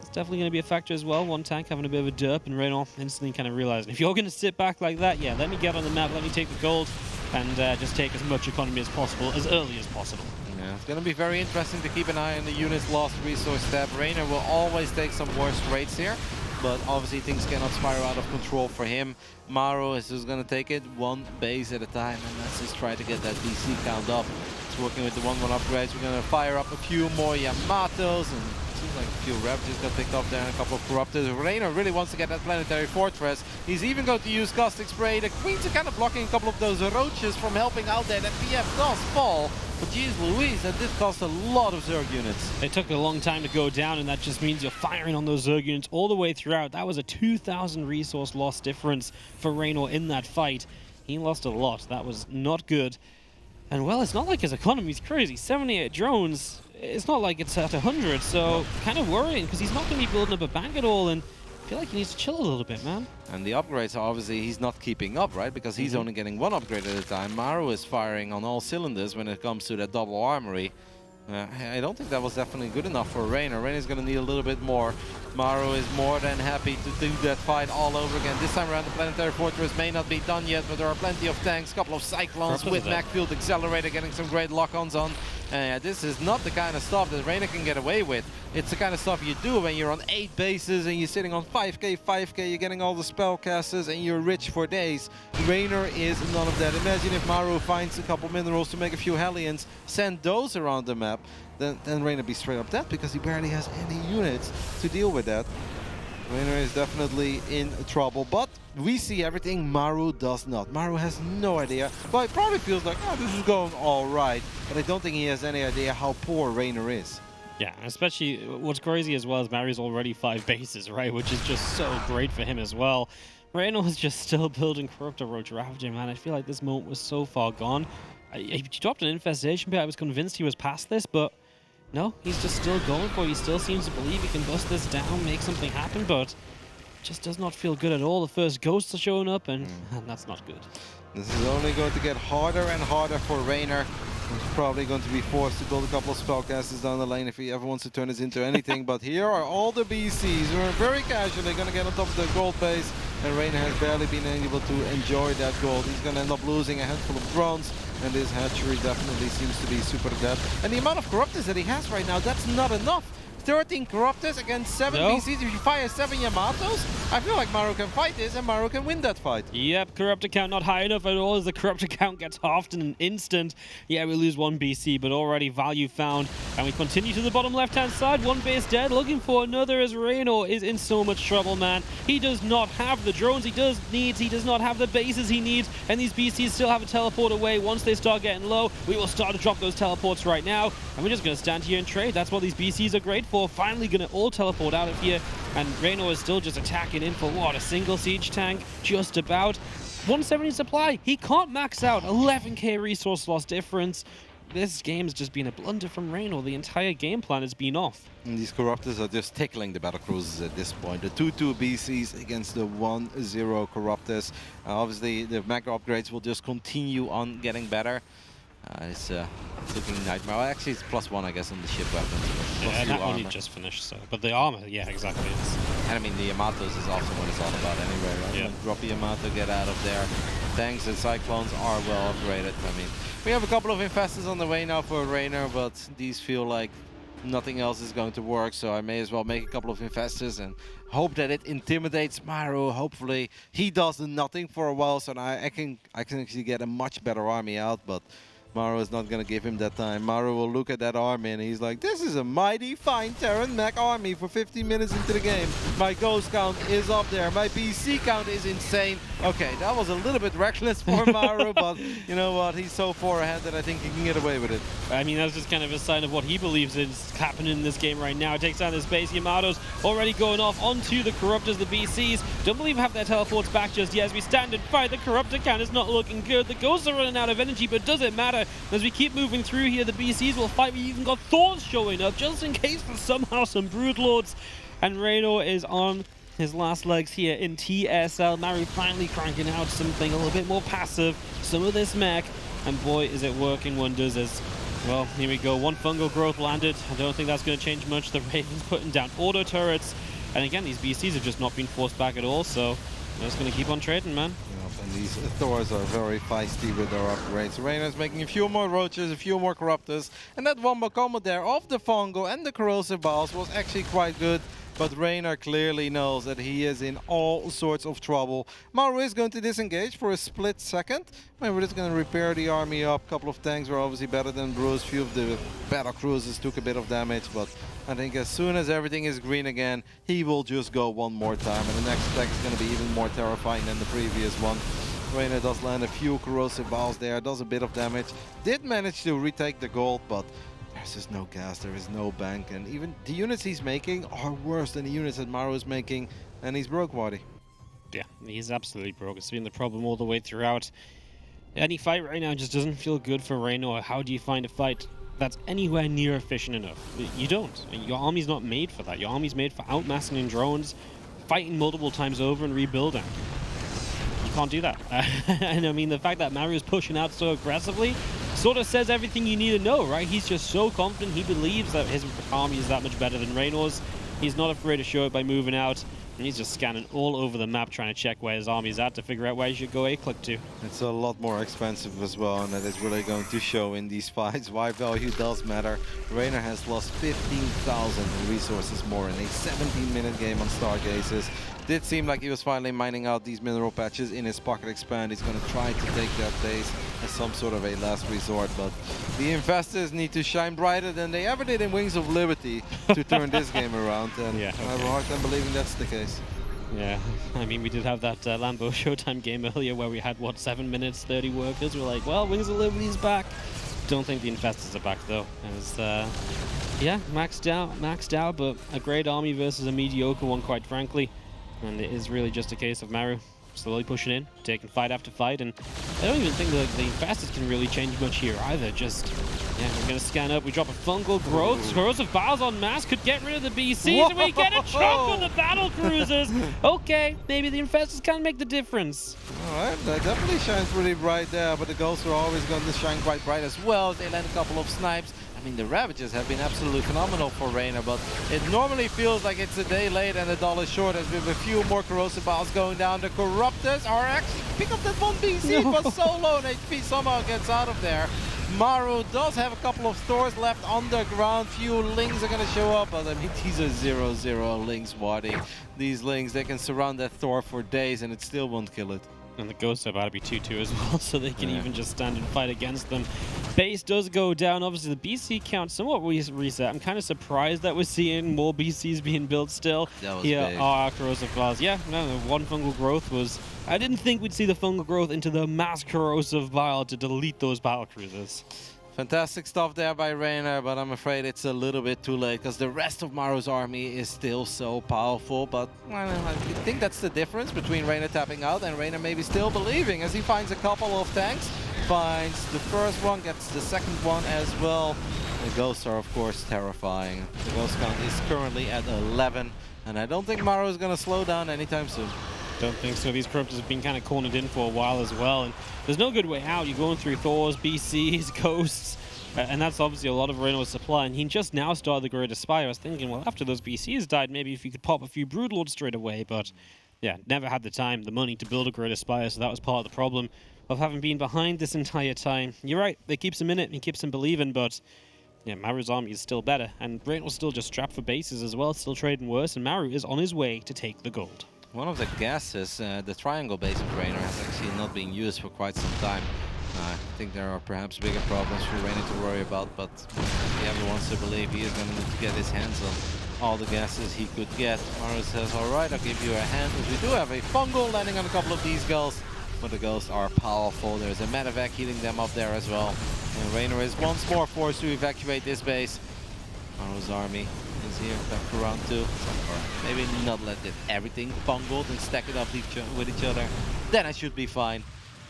It's definitely going to be a factor as well. One tank having a bit of a derp, and Reynor instantly kind of realizing, if you're going to sit back like that, yeah, let me get on the map, let me take the gold, and just take as much economy as possible, as early as possible. Yeah, it's going to be very interesting to keep an eye on the unit's lost resource tab. Reynor will always take some worse rates here, but obviously things cannot spiral out of control for him. Maru is just going to take it 1 base at a time, and let's just try to get that BC count up. It's working with the 1-1 upgrades. We're going to fire up a few more Yamatos, and seems like a few Ravagers got picked up there and a couple of Corruptors. Reynor really wants to get that planetary fortress. He's even going to use caustic spray. The Queens are kind of blocking a couple of those Roaches from helping out there. That PF does fall, but geez Louise, that did cost a lot of Zerg units. It took a long time to go down, and that just means you're firing on those Zerg units all the way throughout. That was a 2,000 resource loss difference for Reynor in that fight. He lost a lot. That was not good. And well, it's not like his economy's crazy. 78 drones. It's not like it's at 100, so kind of worrying because he's not going to be building up a bank at all, and I feel like he needs to chill a little bit, man. And the upgrades are obviously he's not keeping up, right? Because he's only getting 1 upgrade at a time. Maru is firing on all cylinders when it comes to that double armory. I don't think that was definitely good enough for Reynor. Reynor's going to need a little bit more. Maru is more than happy to do that fight all over again. This time around, the planetary fortress may not be done yet, but there are plenty of tanks, couple of Cyclones with Macfield Accelerator getting some great lock-ons on. This is not the kind of stuff that Reynor can get away with. It's the kind of stuff you do when you're on 8 bases and you're sitting on 5k, you're getting all the spellcasters and you're rich for days. Reynor is none of that. Imagine if Maru finds a couple minerals to make a few Hellions, send those around the map, then Reynor be straight up dead because he barely has any units to deal with that. Reynor is definitely in trouble, but we see everything Maru does not. Maru has no idea. Well, he probably feels like, oh, this is going all right, but I don't think he has any idea how poor Reynor is. Yeah, especially what's crazy as well is Maru's already 5 bases, right? Which is just so great for him as well. Reynor was just still building Corruptor Roach Ravager, man. I feel like this moment was so far gone. He dropped an infestation pit. I was convinced he was past this, but No, he's just still going for it. He still seems to believe he can bust this down, make something happen, but just does not feel good at all. The first ghosts are showing up, and that's not good. This is only going to get harder and harder for Reynor. He's probably going to be forced to build a couple of spellcasters down the lane if he ever wants to turn this into anything. But here are all the BCs who are very casually going to get on top of the gold base. And Reynor has barely been able to enjoy that gold. He's going to end up losing a handful of drones. And this hatchery definitely seems to be super dead. And the amount of corruptors that he has right now, that's not enough. 13 corruptors against 7 BCs. If you fire 7 Yamatos, I feel like Maru can fight this and Maru can win that fight. Yep, corruptor count not high enough at all as the corruptor count gets halved in an instant. Yeah, we lose 1 BC, but already value found. And we continue to the bottom left-hand side. 1 base dead, looking for another as Reynor is in so much trouble, man. He does not have the drones he does not have the bases he needs, and these BCs still have a teleport away. Once they start getting low, we will start to drop those teleports right now, and we're just going to stand here and trade. That's what these BCs are great for. Finally going to all teleport out of here, and Reynor is still just attacking in for what, a single siege tank, just about. 170 supply, he can't max out, 11k resource loss difference. This game's just been a blunder from Reynor. The entire game plan has been off. And these corruptors are just tickling the battle cruisers at this point. The 2-2 BCs against the 1-0 corruptors. Obviously, the macro upgrades will just continue on getting better. It's looking nightmare. Well, actually, it's +1, I guess, on the ship weapons. Yeah, that one you just finished, so. But the armor, yeah, exactly. And I mean, the Yamatos is also what it's all about anyway, right? Yeah. Drop the Yamato, get out of there. Tanks and Cyclones are well upgraded. I mean, we have a couple of infestors on the way now for Reynor, but these feel like nothing else is going to work, so I may as well make a couple of infestors and hope that it intimidates Maru. Hopefully, he does nothing for a while, so I can actually get a much better army out, but Maru is not going to give him that time. Maru will look at that army and he's like, this is a mighty fine Terran mech army for 15 minutes into the game. My ghost count is up there. My BC count is insane. Okay, that was a little bit reckless for Maru, but you know what? He's so far ahead that I think he can get away with it. I mean, that's just kind of a sign of what he believes is happening in this game right now. It takes down this base. Yamato's already going off onto the Corruptors, the BCs. Don't believe have their teleports back just yet as we stand and fight. The Corruptor count is not looking good. The Ghosts are running out of energy, but does it matter? As we keep moving through here, the BCs will fight. We even got Thorns showing up just in case for somehow some Brood Lords. And Reynor is on his last legs here in TSL. Maru finally cranking out something a little bit more passive. Some of this mech. And boy, is it working wonders as, well, here we go. 1 fungal growth landed. I don't think that's going to change much. The Raven's putting down auto turrets. And again, these BCs have just not been forced back at all. So we're just going to keep on trading, man. And these Thors are very feisty with their upgrades. Reynor's making a few more Roaches, a few more Corruptors, and that one more combo there of the Fungal and the Corrosive Balls was actually quite good. But Reynor clearly knows that he is in all sorts of trouble. Maru is going to disengage for a split second. Maybe we're just going to repair the army up. A couple of tanks were obviously better than Bruce. Few of the battle cruisers took a bit of damage, but I think as soon as everything is green again, he will just go one more time. And the next attack is going to be even more terrifying than the previous one. Reynor does land a few Corrosive Balls there, does a bit of damage. Did manage to retake the gold, but there's just no gas, there is no bank, and even the units he's making are worse than the units that Maru is making, and he's broke, Waddy. Yeah, he's absolutely broke. It's been the problem all the way throughout. Any fight right now just doesn't feel good for Reynor. How do you find a fight that's anywhere near efficient enough? You don't. Your army's not made for that. Your army's made for outmassing in drones, fighting multiple times over and rebuilding. You can't do that. And I mean, the fact that Maru is pushing out so aggressively sort of says everything you need to know, right? He's just so confident. He believes that his army is that much better than Reynor's. He's not afraid to show it by moving out. And he's just scanning all over the map trying to check where his army's at to figure out where he should go A-click to. It's a lot more expensive as well, and that is really going to show in these fights. Why value does matter. Reynor has lost 15,000 resources more in a 17-minute game on Stargazers. Did seem like he was finally mining out these mineral patches in his pocket expand. He's going to try to take that base as some sort of a last resort, but the Infestors need to shine brighter than they ever did in Wings of Liberty to turn this game around, and yeah, I have a hard time believing that's the case. Yeah, I mean, we did have that Lambo Showtime game earlier where we had, what, 7 minutes, 30 workers. We're like, well, Wings of Liberty's back. Don't think the Infestors are back, though. As, yeah, maxed out, but a great army versus a mediocre one, quite frankly. And it is really just a case of Maru slowly pushing in, taking fight after fight, and I don't even think the Infestors can really change much here either. Just Yeah, we're going to scan up. We drop a fungal growth. Corrosive Biles on mass could get rid of the BCs. And we get a chunk on the battle cruisers. Okay, maybe the Infestors can make the difference. All right, that definitely shines really bright there, but the Ghosts are always going to shine quite bright as well. They land a couple of snipes. I mean, the Ravages have been absolutely phenomenal for Reynor, but it normally feels like it's a day late and a dollar short as we have a few more Corrosive Biles going down. The Corruptors are actually pick up that one BC, but so low and HP somehow gets out of there. Maru does have a couple of Thors left underground. Few Lings are going to show up, but I mean, these are 0-0 Lings, Waddy. These Lings, they can surround that Thor for days and it still won't kill it. And the Ghosts are about to be 2-2 as well, so they can even just stand and fight against them. Base does go down. Obviously, the BC count somewhat reset. I'm kind of surprised that we're seeing more BCs being built still. That was Here big. are Corrosive Biles. Yeah, no, the one fungal growth was... I didn't think we'd see the fungal growth into the mass Corrosive Bile to delete those battle cruisers. Fantastic stuff there by Reynor, but I'm afraid it's a little bit too late because the rest of Maru's army is still so powerful. But well, I think that's the difference between Reynor tapping out and Reynor maybe still believing as he finds a couple of tanks. Finds the first one, gets the second one as well. The Ghosts are, of course, terrifying. The Ghost count is currently at 11, and I don't think Maru is going to slow down anytime soon. Don't think so. These Corruptors have been kind of cornered in for a while as well, and there's no good way out. You're going through Thors, BCs, Ghosts, and that's obviously a lot of Reynor's supply, and he just now started the Greater Spire. I was thinking, well, after those BCs died, maybe if you could pop a few Broodlords straight away, but yeah, never had the time, the money to build a Greater Spire, so that was part of the problem of having been behind this entire time. You're right, it keeps him in it, and it keeps him believing, but yeah, Maru's army is still better, and Reynor's still just strapped for bases as well, still trading worse, and Maru is on his way to take the gold. One of the gases, the triangle base of Reynor, has actually not been used for quite some time. I think there are perhaps bigger problems for Reynor to worry about, but if ever wants to believe he is going to need to get his hands on all the gases he could get. Maru says, alright, I'll give you a hand, but we do have a fungal landing on a couple of these Ghosts, but the Ghosts are powerful. There's a medevac healing them up there as well. And Reynor is once more forced to evacuate this base. Maru's army is here, back around too. Maybe not let everything bungled and stack it up with each other. Then I should be fine.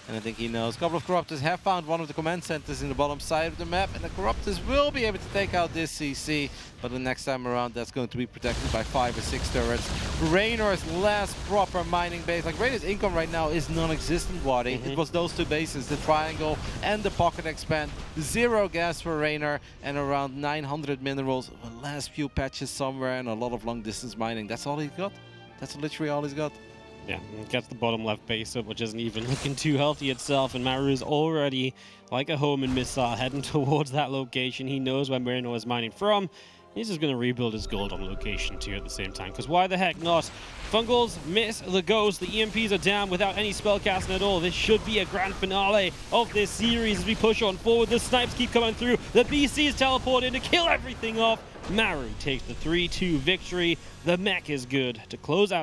And I think he knows. A couple of Corruptors have found one of the command centers in the bottom side of the map, and the Corruptors will be able to take out this CC, but the next time around that's going to be protected by 5 or 6 turrets. Reynor's last proper mining base. Like, Reynor's income right now is non-existent, Waddy. It was those two bases, the Triangle and the Pocket Expand. 0 gas for Reynor and around 900 minerals. The last few patches somewhere and a lot of long distance mining. That's all he's got. That's literally all he's got. Yeah, gets the bottom left base up, which isn't even looking too healthy itself, and Maru is already like a homing missile heading towards that location. He knows where Reynor is mining from. He's just going to rebuild his gold on location too at the same time, because why the heck not? Fungals miss the Ghost. The EMPs are down without any spellcasting at all. This should be a grand finale of this series as we push on forward. The snipes keep coming through. The BCs teleport in to kill everything off. Maru takes the 3-2 victory. The mech is good to close out